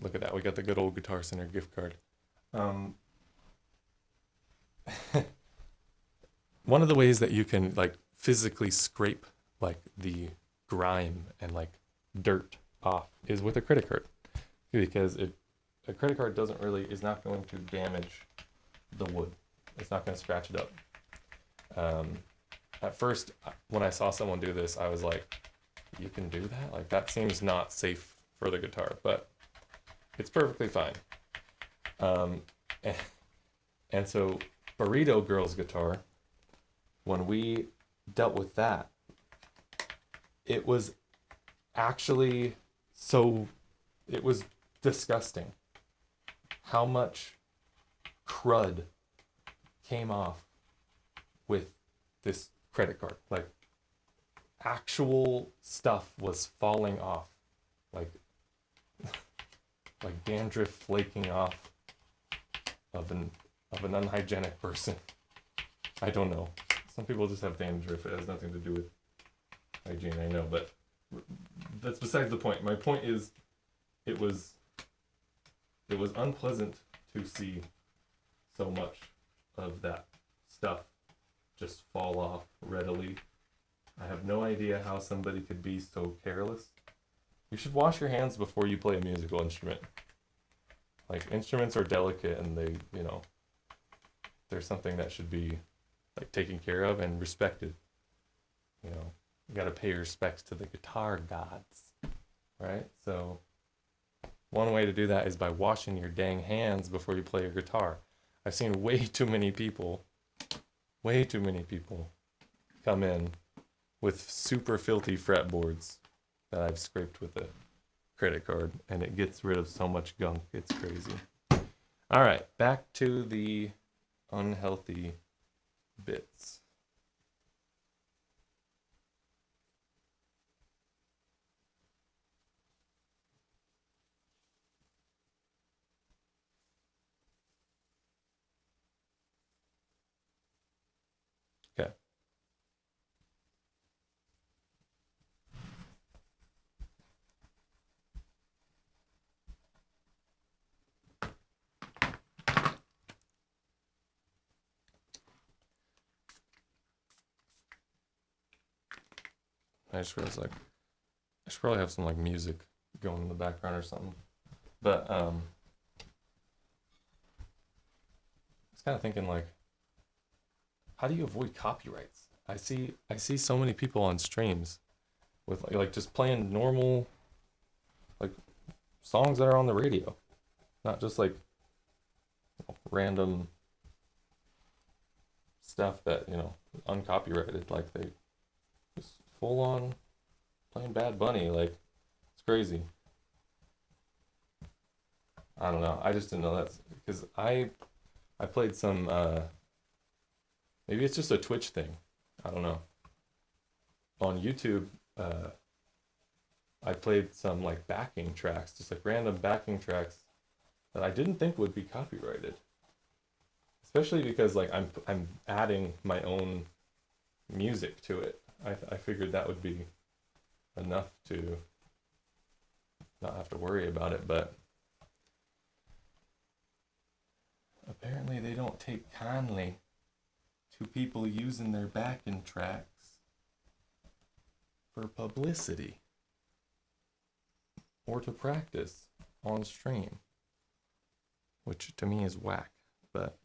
look at that, we got the good old Guitar Center gift card. One of the ways that you can like physically scrape like the grime and like dirt off is with a credit card, because a credit card is not going to damage the wood. It's not going to scratch it up. At first, when I saw someone do this, I was like, you can do that? Like, that seems not safe for the guitar, but it's perfectly fine. And so Burrito Girl's guitar, when we dealt with that, it was actually it was disgusting how much crud came off with this credit card. Like, actual stuff was falling off, like dandruff flaking off of an unhygienic person. I don't know. Some people just have dandruff. It has nothing to do with hygiene, I know, but that's besides the point. My point is, it was unpleasant to see so much of that stuff just fall off readily. I have no idea how somebody could be so careless. You should wash your hands before you play a musical instrument. Like, instruments are delicate, and they, they're something that should be like taken care of and respected. You gotta pay respects to the guitar gods, right? So one way to do that is by washing your dang hands before you play your guitar. I've seen way too many people come in with super filthy fretboards that I've scraped with a credit card, and it gets rid of so much gunk. It's crazy. All right, back to the unhealthy bits. Okay. I just realized, like, I should probably have some like music going in the background or something. But I was kind of thinking, like, how do you avoid copyrights? I see so many people on streams with like just playing normal like songs that are on the radio, not just like random stuff that uncopyrighted. Like, they just full on playing Bad Bunny. Like, it's crazy. I don't know. I just didn't know that, because I played some maybe it's just a Twitch thing. I don't know. On YouTube, I played some like backing tracks, just like random backing tracks that I didn't think would be copyrighted. Especially because like I'm adding my own music to it. I figured that would be enough to not have to worry about it, but apparently they don't take kindly to people using their backing tracks for publicity or to practice on stream, which to me is whack, but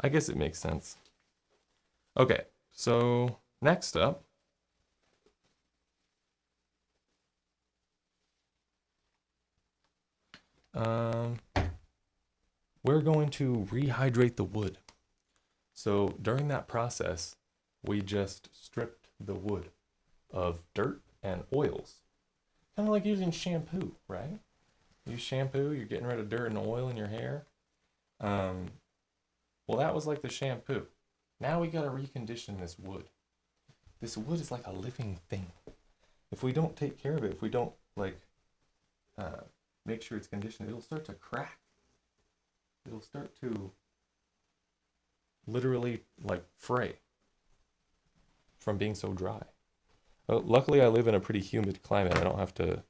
I guess it makes sense. Okay, so next up, we're going to rehydrate the wood. So during that process, we just stripped the wood of dirt and oils. Kind of like using shampoo, right? Use shampoo, you're getting rid of dirt and oil in your hair. Well, that was like the shampoo. Now we gotta recondition this wood. This wood is like a living thing. If we don't take care of it, if we don't make sure it's conditioned, it'll start to crack. It'll start to literally fray from being so dry. Well, luckily, I live in a pretty humid climate. I don't have to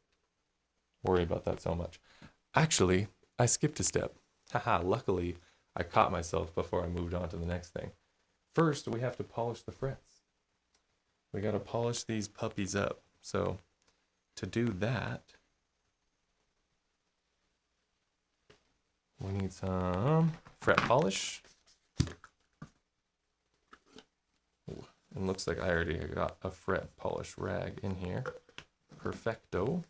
worry about that so much. Actually, I skipped a step. Haha, luckily, I caught myself before I moved on to the next thing. First, we have to polish the frets. We got to polish these puppies up. So, to do that, we need some fret polish. It looks like I already got a fret polish rag in here. Perfecto.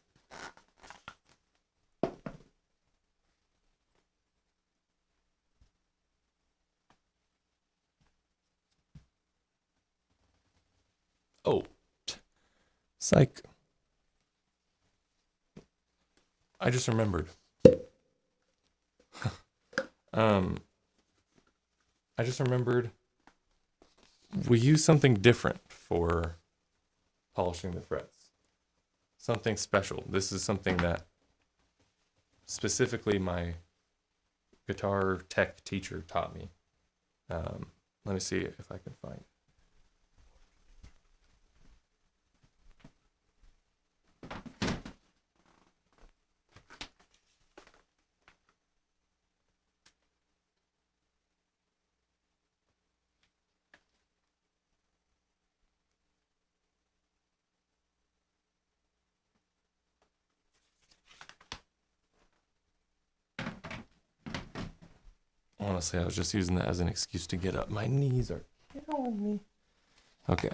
Oh, psych. I just remembered. I just remembered we use something different for polishing the frets. Something special. This is something that specifically my guitar tech teacher taught me. Let me see if I can find it. Honestly, I was just using that as an excuse to get up. My knees are killing me. Okay.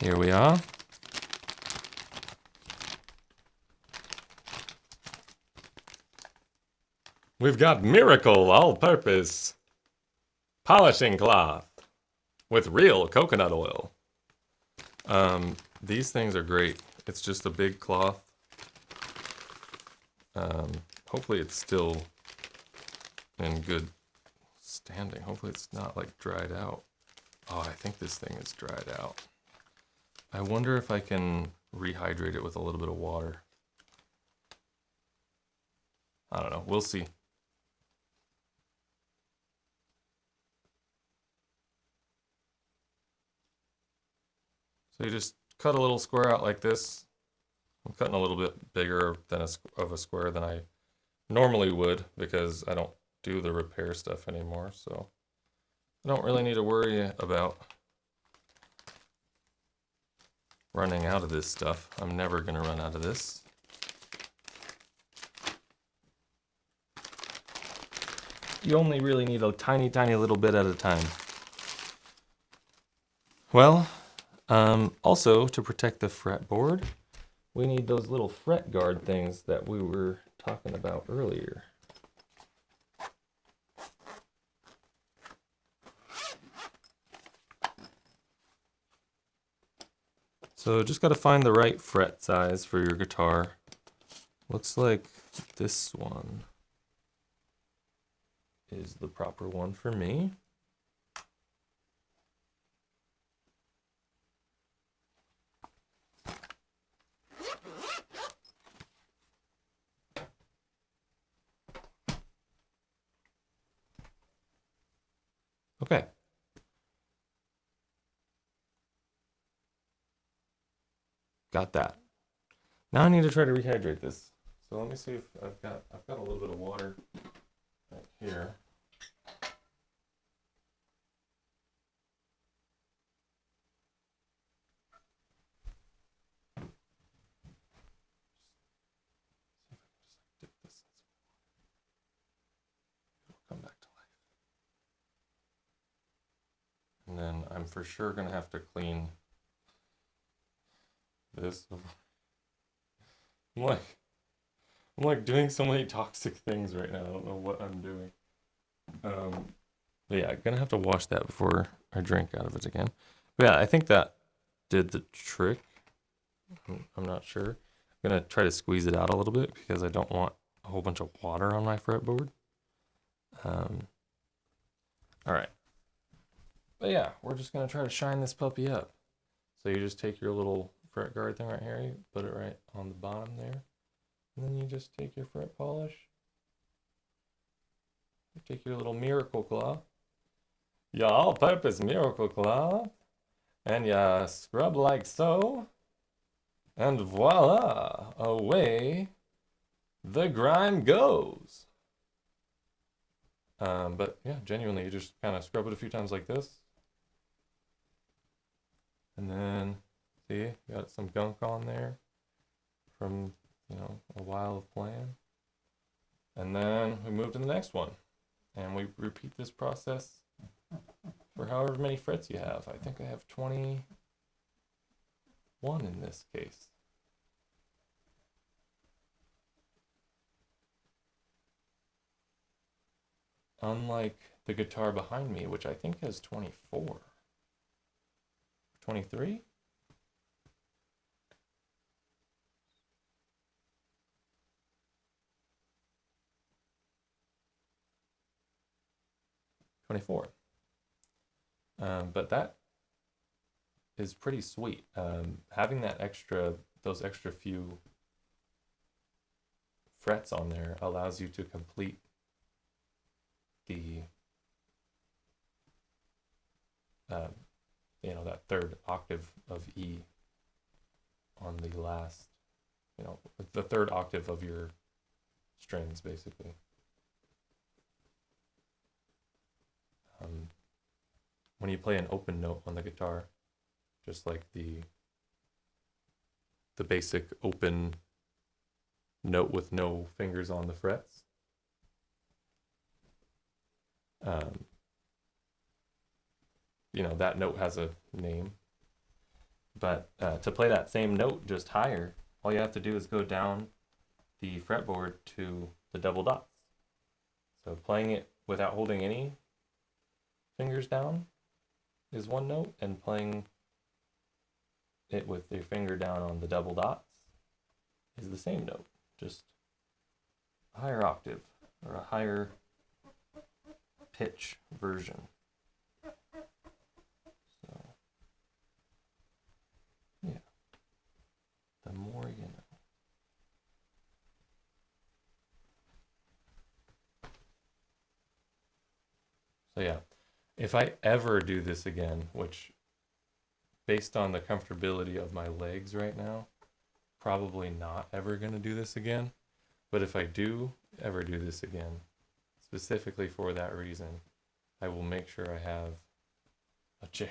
Here we are. We've got Miracle All-Purpose Polishing Cloth with real coconut oil. These things are great. It's just a big cloth. Hopefully it's still in good standing. Hopefully it's not dried out. Oh, I think this thing is dried out. I wonder if I can rehydrate it with a little bit of water. I don't know. We'll see. So you just cut a little square out like this. I'm cutting a little bit bigger than of a square than I normally would because I don't do the repair stuff anymore. So I don't really need to worry about running out of this stuff. I'm never going to run out of this. You only really need a tiny, tiny little bit at a time. Well, also to protect the fretboard, we need those little fret guard things that we were talking about earlier. So just got to find the right fret size for your guitar. Looks like this one is the proper one for me. Okay. Got that. Now I need to try to rehydrate this. So let me see if I've got a little bit of water right here. Dip this in some water. It'll come back to life. And then I'm for sure gonna have to clean this. I'm like, I'm like doing so many toxic things right now. I don't know what I'm doing. But yeah, I'm gonna have to wash that before I drink out of it again. But yeah, I think that did the trick. I'm not sure. I'm gonna try to squeeze it out a little bit because I don't want a whole bunch of water on my fretboard. All right. But yeah, we're just gonna try to shine this puppy up. So you just take your little fret guard thing right here, you put it right on the bottom there, and then you just take your fret polish, you take your little miracle cloth, your all-purpose miracle cloth, and you scrub like so, and voila, away the grime goes. But yeah, genuinely, you just kind of scrub it a few times like this, and then see, you got some gunk on there from, a while of playing. And then we move to the next one, and we repeat this process for however many frets you have. I think I have 21 in this case. Unlike the guitar behind me, which I think has 24. 23? But that is pretty sweet. Having those extra few frets on there allows you to complete the that third octave of E on the last, the third octave of your strings, basically. When you play an open note on the guitar, just like the basic open note with no fingers on the frets, that note has a name. But to play that same note just higher, all you have to do is go down the fretboard to the double dots. So playing it without holding any fingers down is one note, and playing it with your finger down on the double dots is the same note, just a higher octave or a higher pitch version. So, yeah, the more you know. So yeah, if I ever do this again, which based on the comfortability of my legs right now, probably not ever going to do this again. But if I do ever do this again, specifically for that reason, I will make sure I have a chair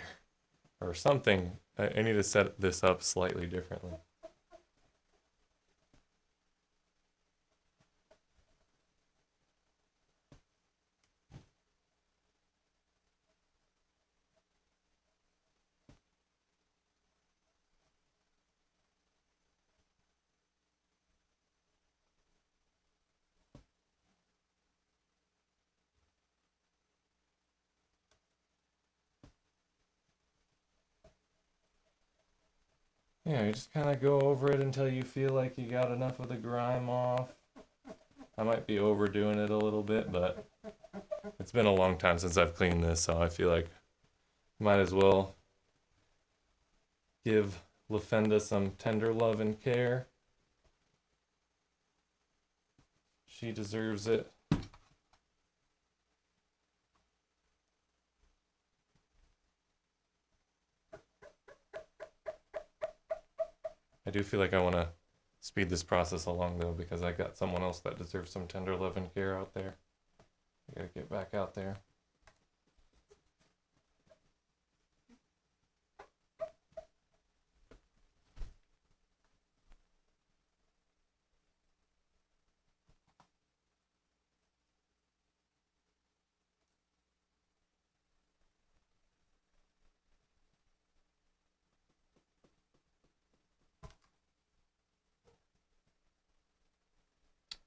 or something. I need to set this up slightly differently. Yeah, you just kind of go over it until you feel like you got enough of the grime off. I might be overdoing it a little bit, but it's been a long time since I've cleaned this, so I feel like might as well give LaFenda some tender love and care. She deserves it. I do feel like I want to speed this process along, though, because I got someone else that deserves some tender love and care out there. I gotta get back out there.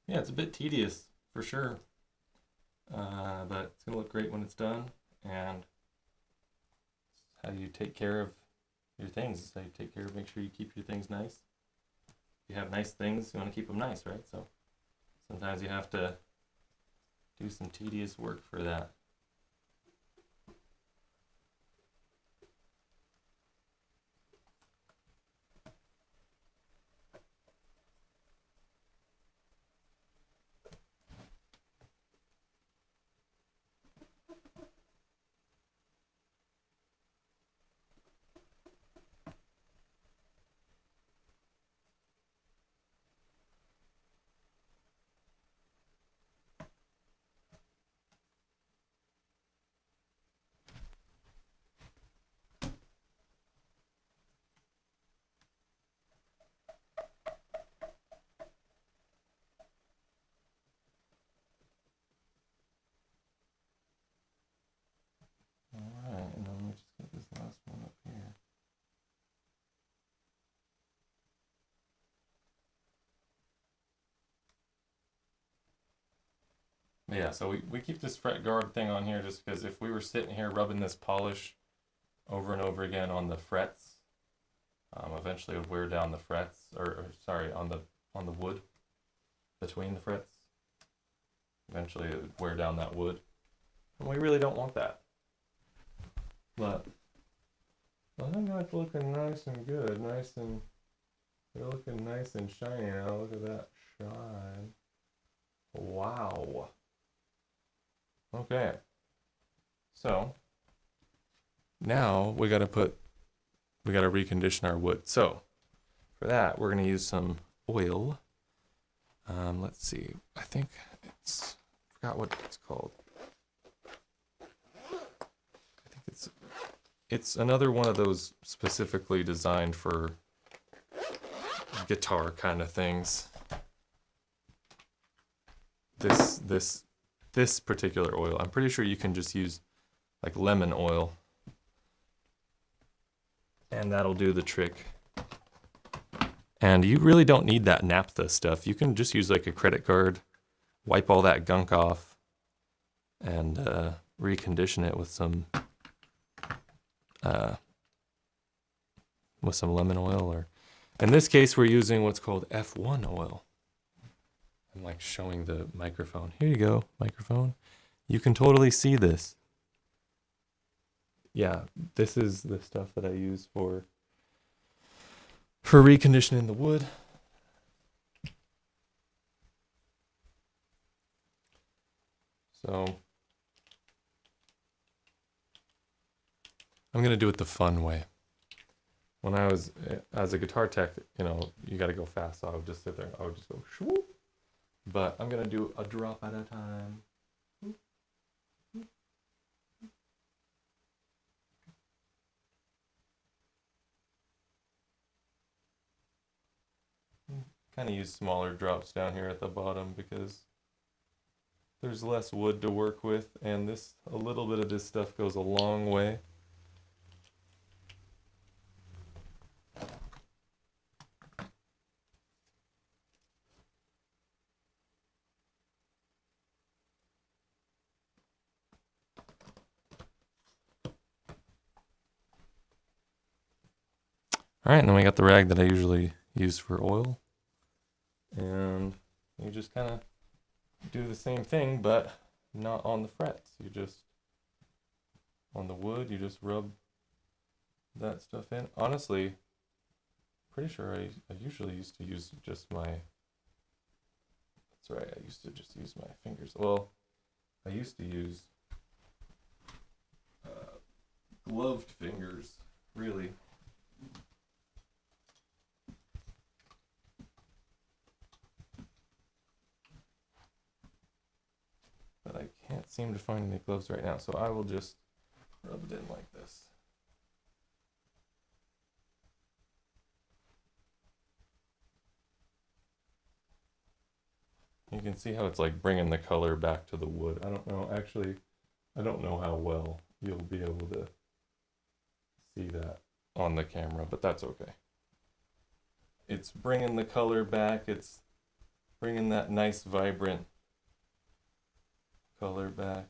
Yeah, it's a bit tedious for sure, but it's gonna look great when it's done. And how you take care of your things is how you take care of, make sure you keep your things nice. If you have nice things, you want to keep them nice, right? So sometimes you have to do some tedious work for that. Alright, and then let me just get this last one up here. But yeah, so we keep this fret guard thing on here just because if we were sitting here rubbing this polish over and over again on the frets, eventually it would wear down the frets, or sorry, on the wood between the frets. Eventually it would wear down that wood, and we really don't want that. But I think that's looking nice and good, they're looking nice and shiny now. Look at that shine. Wow. Okay. So now we gotta recondition our wood. So for that, we're gonna use some oil. Let's see. I think forgot what it's called. I think it's another one of those specifically designed for guitar kind of things. This particular oil, I'm pretty sure you can just use like lemon oil, and that'll do the trick. And you really don't need that naphtha stuff. You can just use like a credit card, wipe all that gunk off, and recondition it with some lemon oil, or in this case we're using what's called F1 oil. I'm like showing the microphone. Here you go, microphone. You can totally see this. Yeah, this is the stuff that I use for reconditioning the wood. So I'm gonna do it the fun way. When I was as a guitar tech, you got to go fast. So I would just sit there. I would just go shwoop. But I'm gonna do a drop at a time. Kind of use smaller drops down here at the bottom because there's less wood to work with, and a little bit of this stuff goes a long way. All right, and then we got the rag that I usually use for oil. And you just kind of do the same thing, but not on the frets. You just, on the wood, you just rub that stuff in. Honestly, pretty sure I usually used to use just my, that's right, I used to just use my fingers. Well, I used to use gloved fingers, really. But I can't seem to find any gloves right now, so I will just rub it in like this. You can see how it's like bringing the color back to the wood. I don't know, actually, I don't know how well you'll be able to see that on the camera, but that's okay. It's bringing the color back, it's bringing that nice vibrant color back.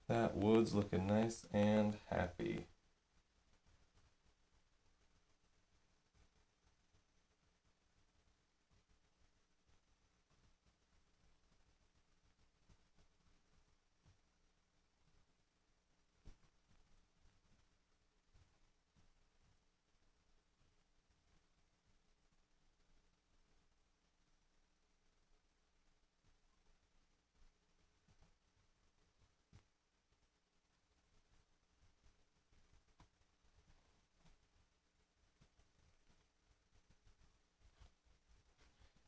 That wood's looking nice and happy.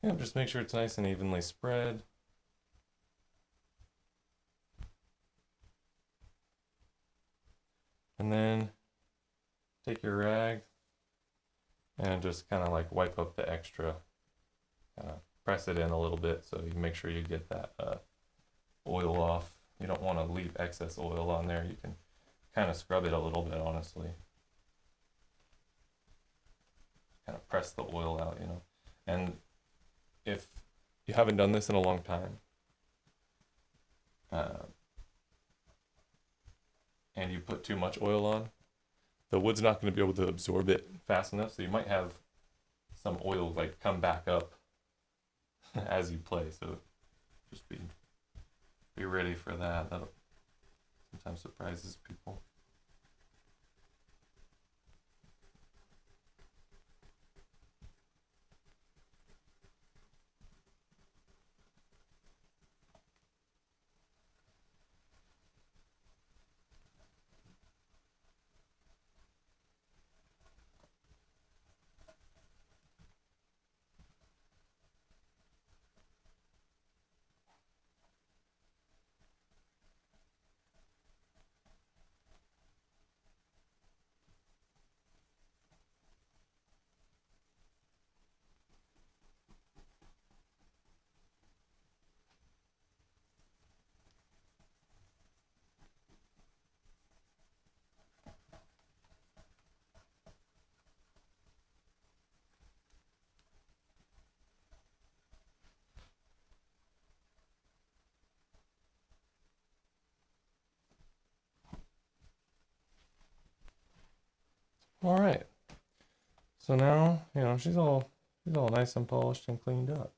Yeah, just make sure it's nice and evenly spread. And then take your rag and just kind of like wipe up the extra, kind of press it in a little bit so you make sure you get that oil off. You don't want to leave excess oil on there. You can kind of scrub it a little bit, honestly. Kind of press the oil out, you know. And if you haven't done this in a long time, and you put too much oil on, the wood's not going to be able to absorb it fast enough, so you might have some oil like come back up as you play. So just be ready for that. That sometimes surprises people. All right. So now, you know, she's all nice and polished and cleaned up.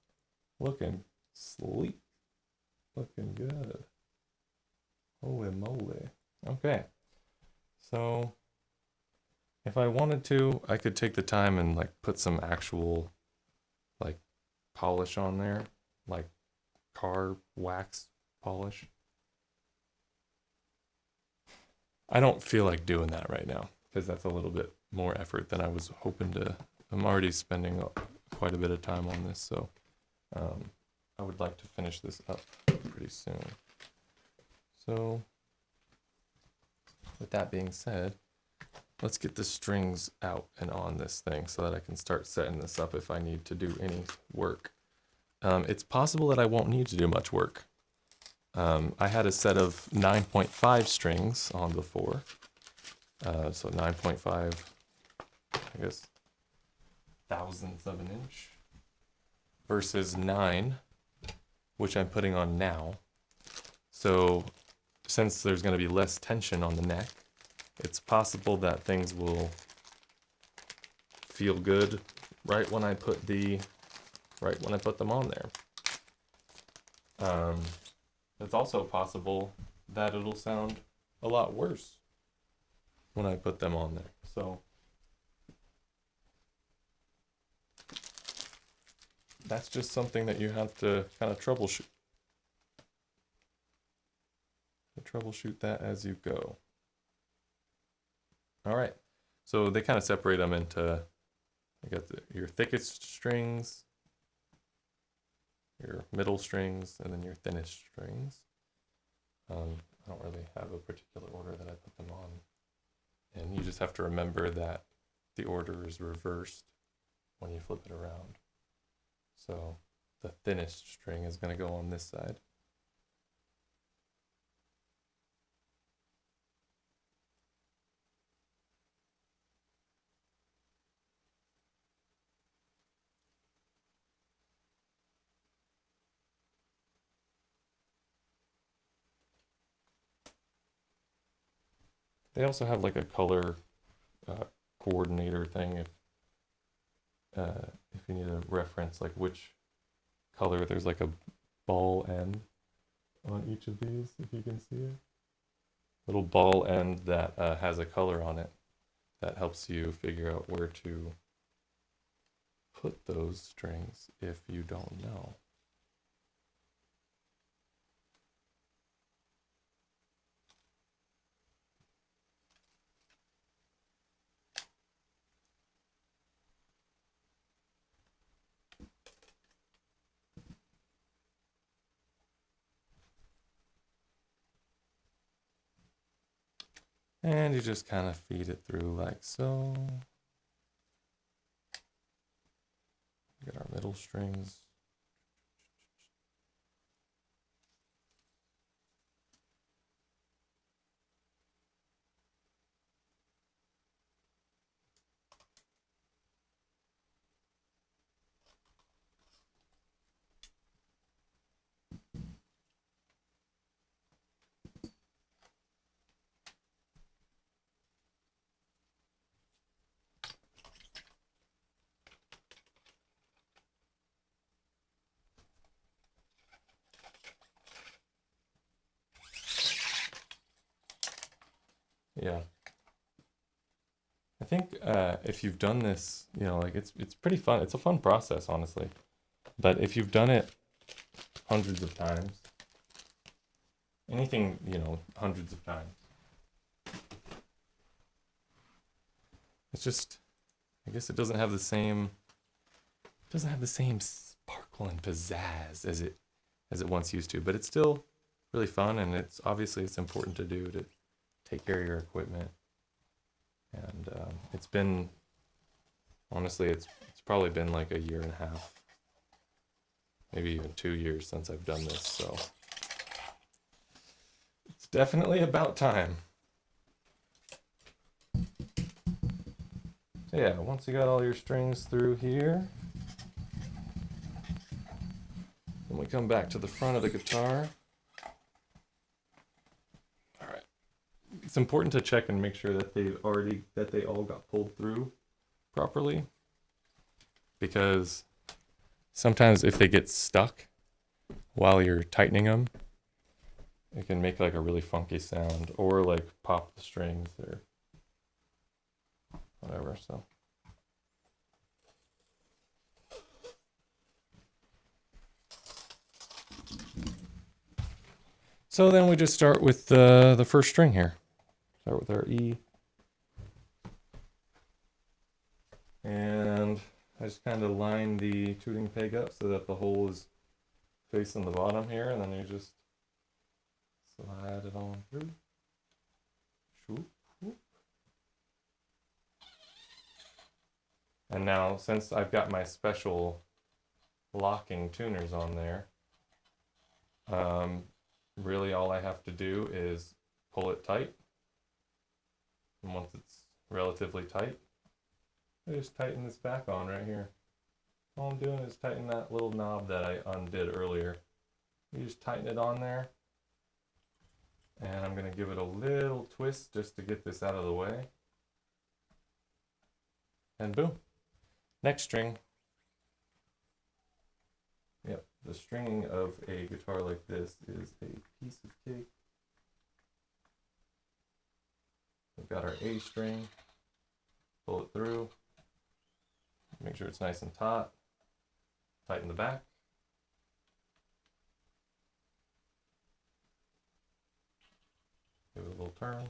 Looking sleek. Looking good. Holy moly. Okay. So if I wanted to, I could take the time and like put some actual like polish on there, like car wax polish. I don't feel like doing that right now because that's a little bit more effort than I was hoping to. I'm already spending quite a bit of time on this, so I would like to finish this up pretty soon. So with that being said, let's get the strings out and on this thing so that I can start setting this up if I need to do any work. It's possible that I won't need to do much work. I had a set of 9.5 strings on before. So 9.5, I guess, thousandths of an inch versus 9, which I'm putting on now. So since there's going to be less tension on the neck, it's possible that things will feel good right when I put them on there. It's also possible that it'll sound a lot worse when I put them on there. So that's just something that you have to kind of troubleshoot. Troubleshoot that as you go. All right. So they kind of separate them into, you got your thickest strings, your middle strings, and then your thinnest strings. I don't really have a particular order that I put them on. And you just have to remember that the order is reversed when you flip it around. So the thinnest string is going to go on this side. They also have like a color coordinator thing if you need a reference like which color. There's like a ball end on each of these, if you can see it. Little ball end that has a color on it that helps you figure out where to put those strings if you don't know. And you just kind of feed it through like so. Get our middle strings. Yeah. I think if you've done this, you know, like it's pretty fun. It's a fun process, honestly. But if you've done it hundreds of times, anything, you know, hundreds of times, it's just, I guess it doesn't have the same sparkle and pizzazz as it once used to. But it's still really fun, and it's obviously it's important to do to take care of your equipment. And it's been, honestly, it's probably been like a year and a half, maybe even 2 years since I've done this, so it's definitely about time. So yeah, once you got all your strings through here, then we come back to the front of the guitar. All right. It's important to check and make sure that they all got pulled through properly, because sometimes if they get stuck while you're tightening them, it can make like a really funky sound or like pop the strings or whatever. So then we just start with the first string here. Start with our E. And I just kind of line the tuning peg up so that the hole is facing the bottom here, and then you just slide it on through. Shoop, shoop. And now, since I've got my special locking tuners on there, really all I have to do is pull it tight. And once it's relatively tight, I just tighten this back on right here. All I'm doing is tighten that little knob that I undid earlier. You just tighten it on there. And I'm going to give it a little twist just to get this out of the way. And boom. Next string. Yep, the stringing of a guitar like this is a piece of cake. We've got our A string. Pull it through. Make sure it's nice and taut. Tighten the back. Give it a little turn.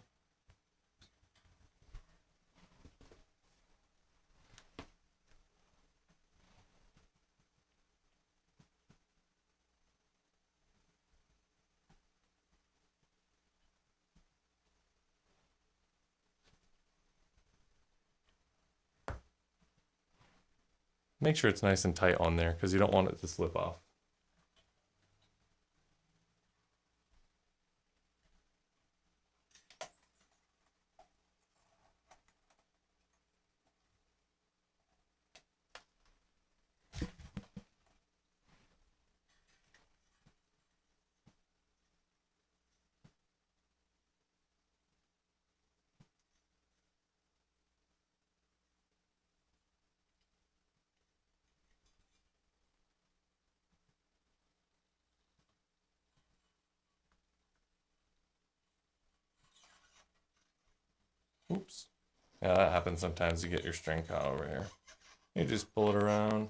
make sure it's nice and tight on there because you don't want it to slip off. Oops. Yeah, that happens sometimes. You get your string caught over here. You just pull it around.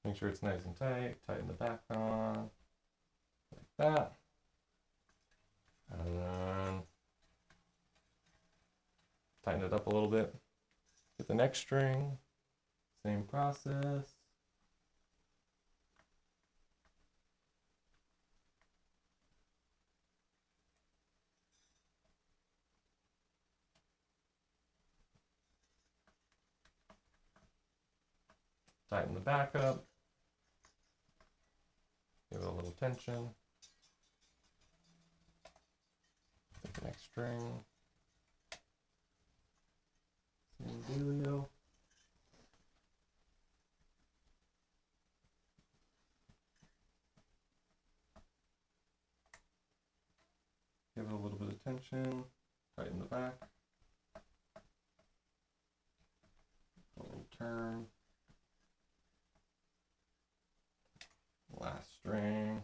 Make sure it's nice and tight. Tighten the back on. Like that. And then tighten it up a little bit. Get the next string. Same process. Tighten the back up. Give it a little tension. Take the next string. Same dealio. Give it a little bit of tension. Tighten the back. A little turn. Last string.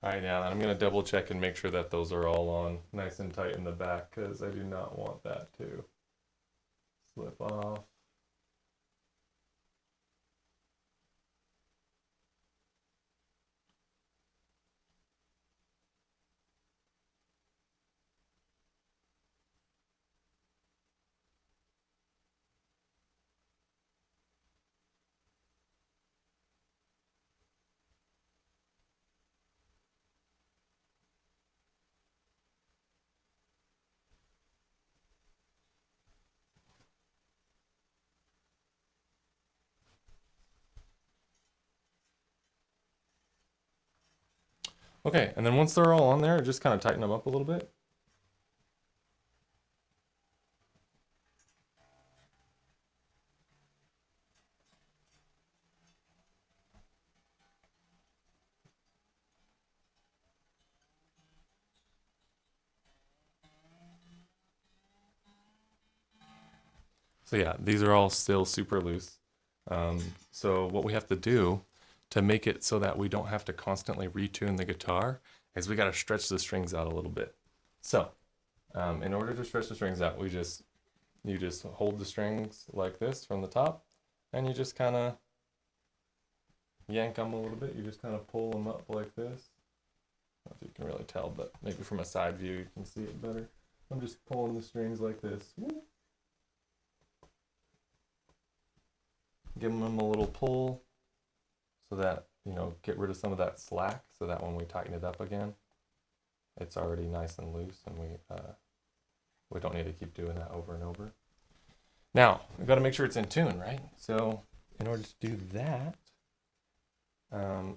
All right, now I'm going to double check and make sure that those are all on nice and tight in the back because I do not want that to slip off. Okay, and then once they're all on there, just kind of tighten them up a little bit. So yeah, these are all still super loose. So what we have to do to make it so that we don't have to constantly retune the guitar is we got to stretch the strings out a little bit. So in order to stretch the strings out, you just hold the strings like this from the top, and you just kind of yank them a little bit. You just kind of pull them up like this. I don't know if you can really tell, but maybe from a side view you can see it better. I'm just pulling the strings like this. Give them a little pull so that, get rid of some of that slack so that when we tighten it up again, it's already nice and loose and we don't need to keep doing that over and over. Now, we've got to make sure it's in tune, right? So in order to do that,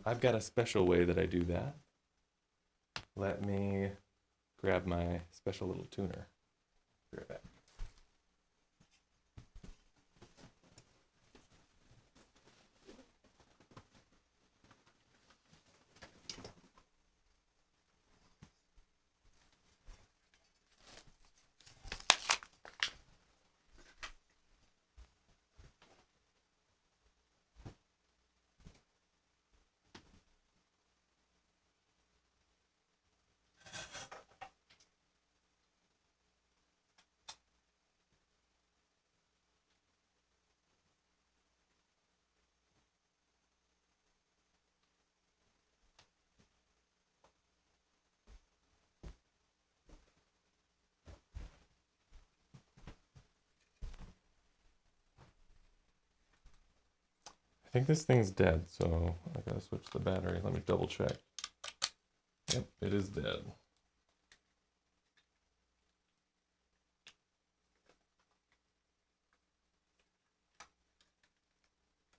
I've got a special way that I do that. Let me grab my special little tuner. Be right back. think this thing's dead, so I gotta switch the battery. Let me double check. Yep, it is dead.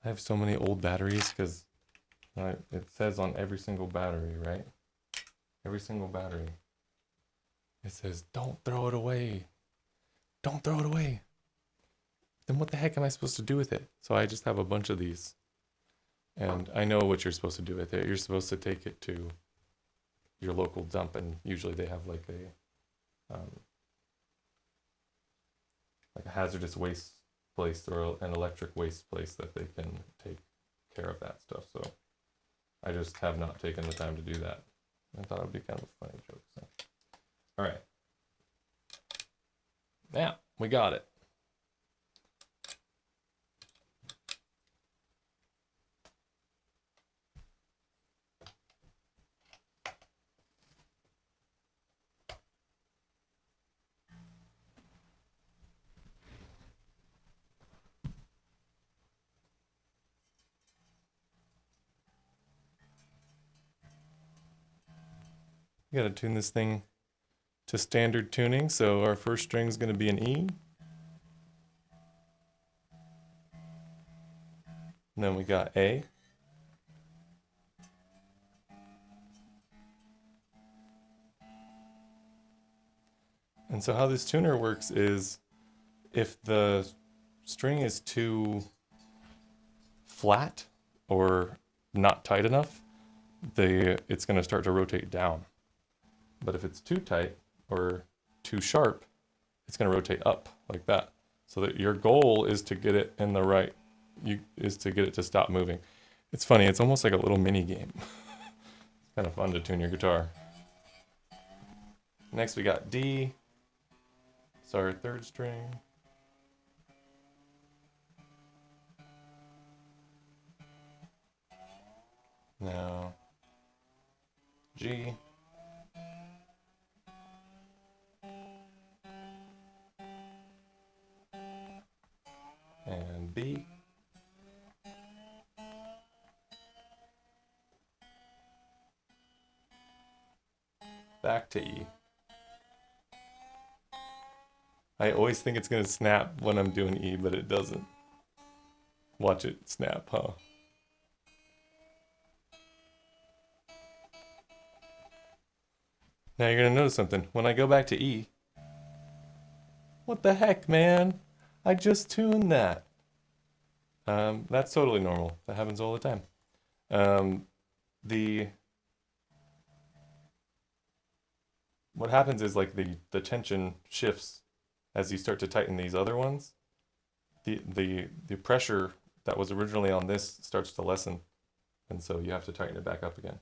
I have so many old batteries because it says on every single battery, right? Every single battery. It says, don't throw it away. Don't throw it away. Then what the heck am I supposed to do with it? So I just have a bunch of these. And I know what you're supposed to do with it. You're supposed to take it to your local dump, and usually they have like a hazardous waste place or an electric waste place that they can take care of that stuff. So I just have not taken the time to do that. I thought it would be kind of a funny joke. So. All right. Now we got it. We gotta tune this thing to standard tuning. So our first string is going to be an E. And then we got A. And so how this tuner works is if the string is too flat or not tight enough, it's going to start to rotate down. But if it's too tight or too sharp, it's going to rotate up like that. So that your goal is to get it in the right, is to get it to stop moving. It's funny, it's almost like a little mini game. It's kind of fun to tune your guitar. Next we got D. It's our third string. Now G. And B. Back to E. I always think it's going to snap when I'm doing E, but it doesn't. Watch it snap, huh? Now you're going to notice something. When I go back to E, what the heck, man? I just tuned that. That's totally normal. That happens all the time. What happens is like the tension shifts as you start to tighten these other ones. The pressure that was originally on this starts to lessen, and so you have to tighten it back up again.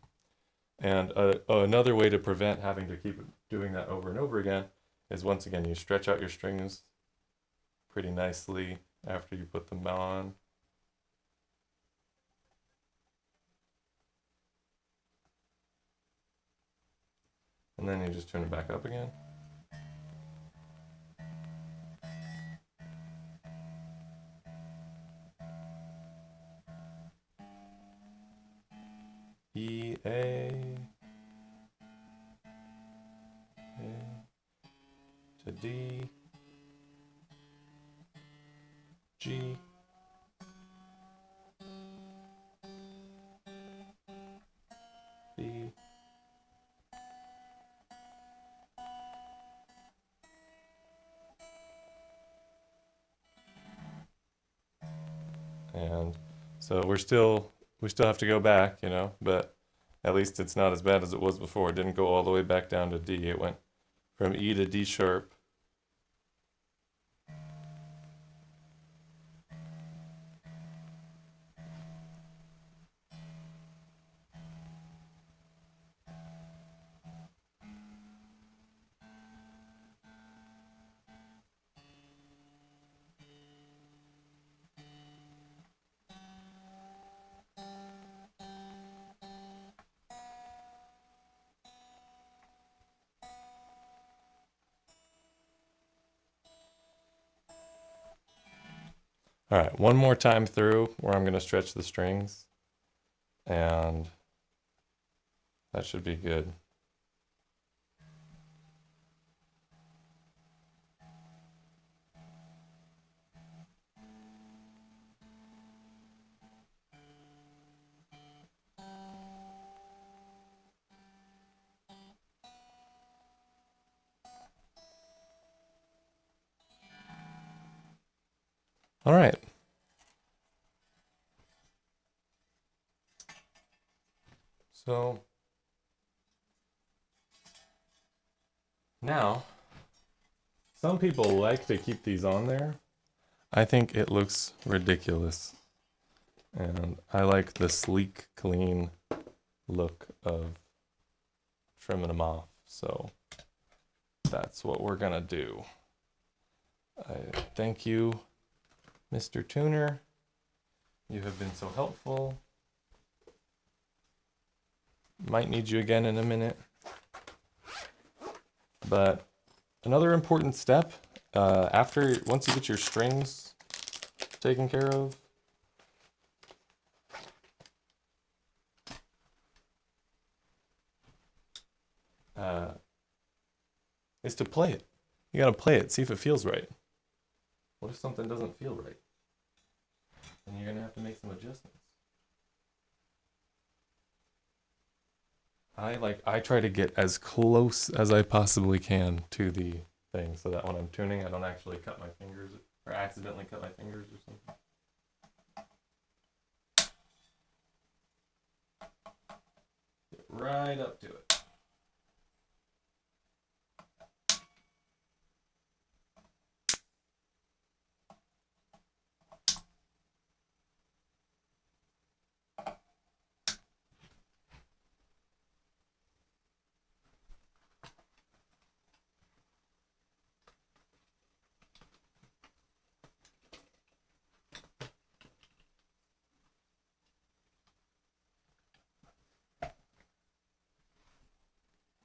And another way to prevent having to keep doing that over and over again is, once again, you stretch out your strings pretty nicely after you put them on. And then you just turn it back up again. E, A to D, G, B, and so we still have to go back, you know, but at least it's not as bad as it was before. It didn't go all the way back down to D. It went from E to D sharp. All right, one more time through where I'm going to stretch the strings, and that should be good. All right. So now, some people like to keep these on there. I think it looks ridiculous. And I like the sleek, clean look of trimming them off. So that's what we're gonna do. I thank you, Mr. Tuner. You have been so helpful. Might need you again in a minute. But another important step, once you get your strings taken care of, is to play it. You gotta play it, see if it feels right. What if something doesn't feel right? Then you're gonna have to make some adjustments. I try to get as close as I possibly can to the thing so that when I'm tuning, I don't actually cut my fingers or accidentally cut my fingers or something. Get right up to it.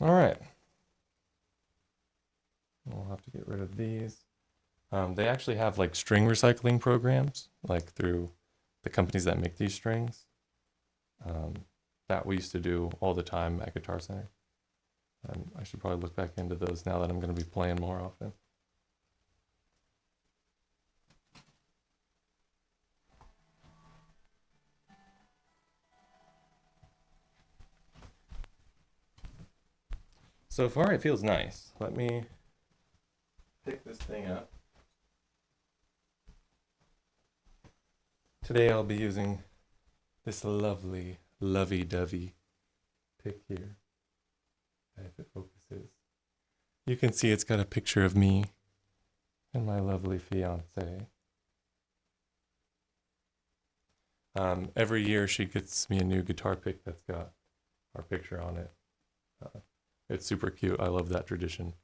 All right. We'll have to get rid of these. They actually have like string recycling programs, like through the companies that make these strings. That we used to do all the time at Guitar Center. I should probably look back into those now that I'm going to be playing more often. So far it feels nice. Let me pick this thing up. Today I'll be using this lovely, lovey-dovey pick here. If it focuses. You can see it's got a picture of me and my lovely fiance. Every year she gets me a new guitar pick that's got our picture on it. It's super cute. I love that tradition.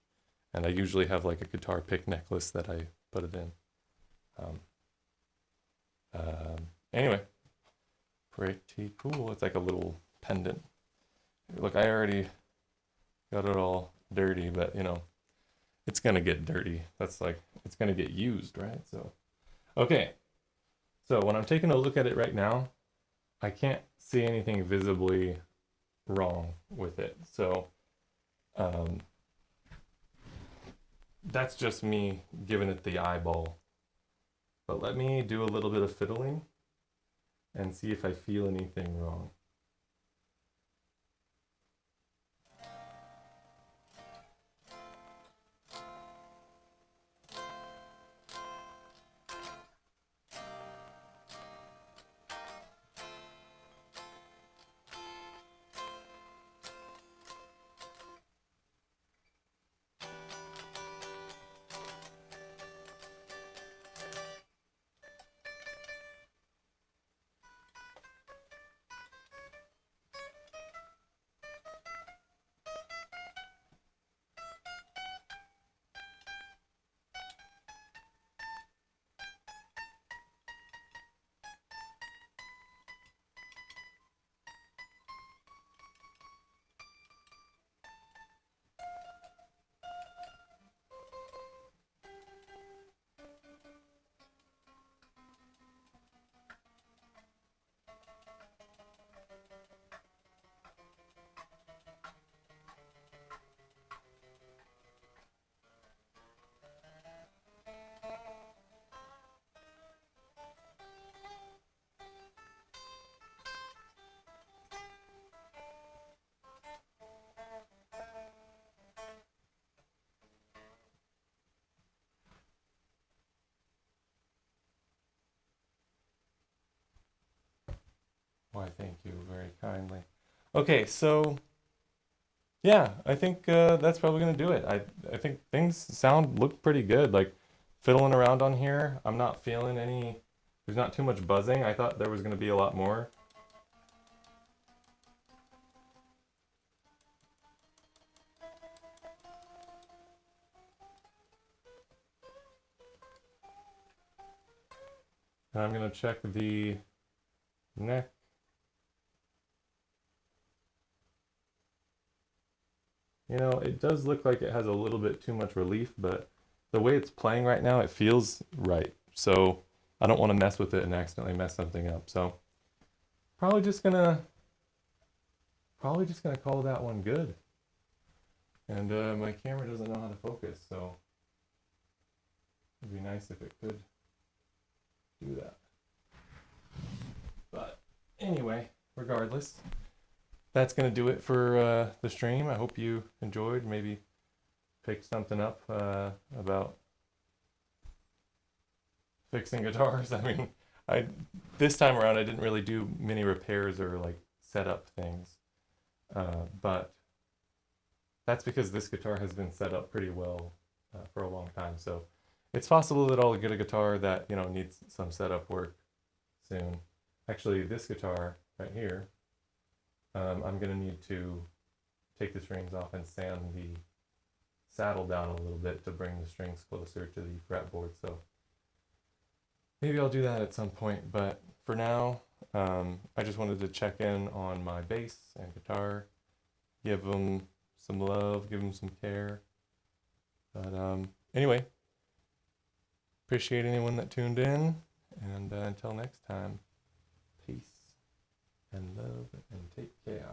And I usually have like a guitar pick necklace that I put it in. Anyway, pretty cool. It's like a little pendant. Look, I already got it all dirty, but you know, it's gonna get dirty. That's like, it's gonna get used, right? So, okay. So when I'm taking a look at it right now, I can't see anything visibly wrong with it. So, that's just me giving it the eyeball. But let me do a little bit of fiddling and see if I feel anything wrong. Why, thank you very kindly. Okay, so yeah, I think that's probably gonna do it. I think things look pretty good. Like fiddling around on here, I'm not feeling any. There's not too much buzzing. I thought there was gonna be a lot more. And I'm gonna check the neck. You know, it does look like it has a little bit too much relief, but the way it's playing right now, it feels right. So I don't want to mess with it and accidentally mess something up. So probably just gonna call that one good. And my camera doesn't know how to focus, so it'd be nice if it could do that. But anyway, regardless, that's going to do it for the stream. I hope you enjoyed, maybe picked something up about fixing guitars. I mean, this time around I didn't really do many repairs or like set up things, but that's because this guitar has been set up pretty well for a long time. So it's possible that I'll get a guitar that, you know, needs some setup work soon. Actually, this guitar right here, I'm gonna need to take the strings off and sand the saddle down a little bit to bring the strings closer to the fretboard. So maybe I'll do that at some point, but for now, I just wanted to check in on my bass and guitar, give them some love, give them some care. But anyway, appreciate anyone that tuned in, and until next time, peace and love and take care.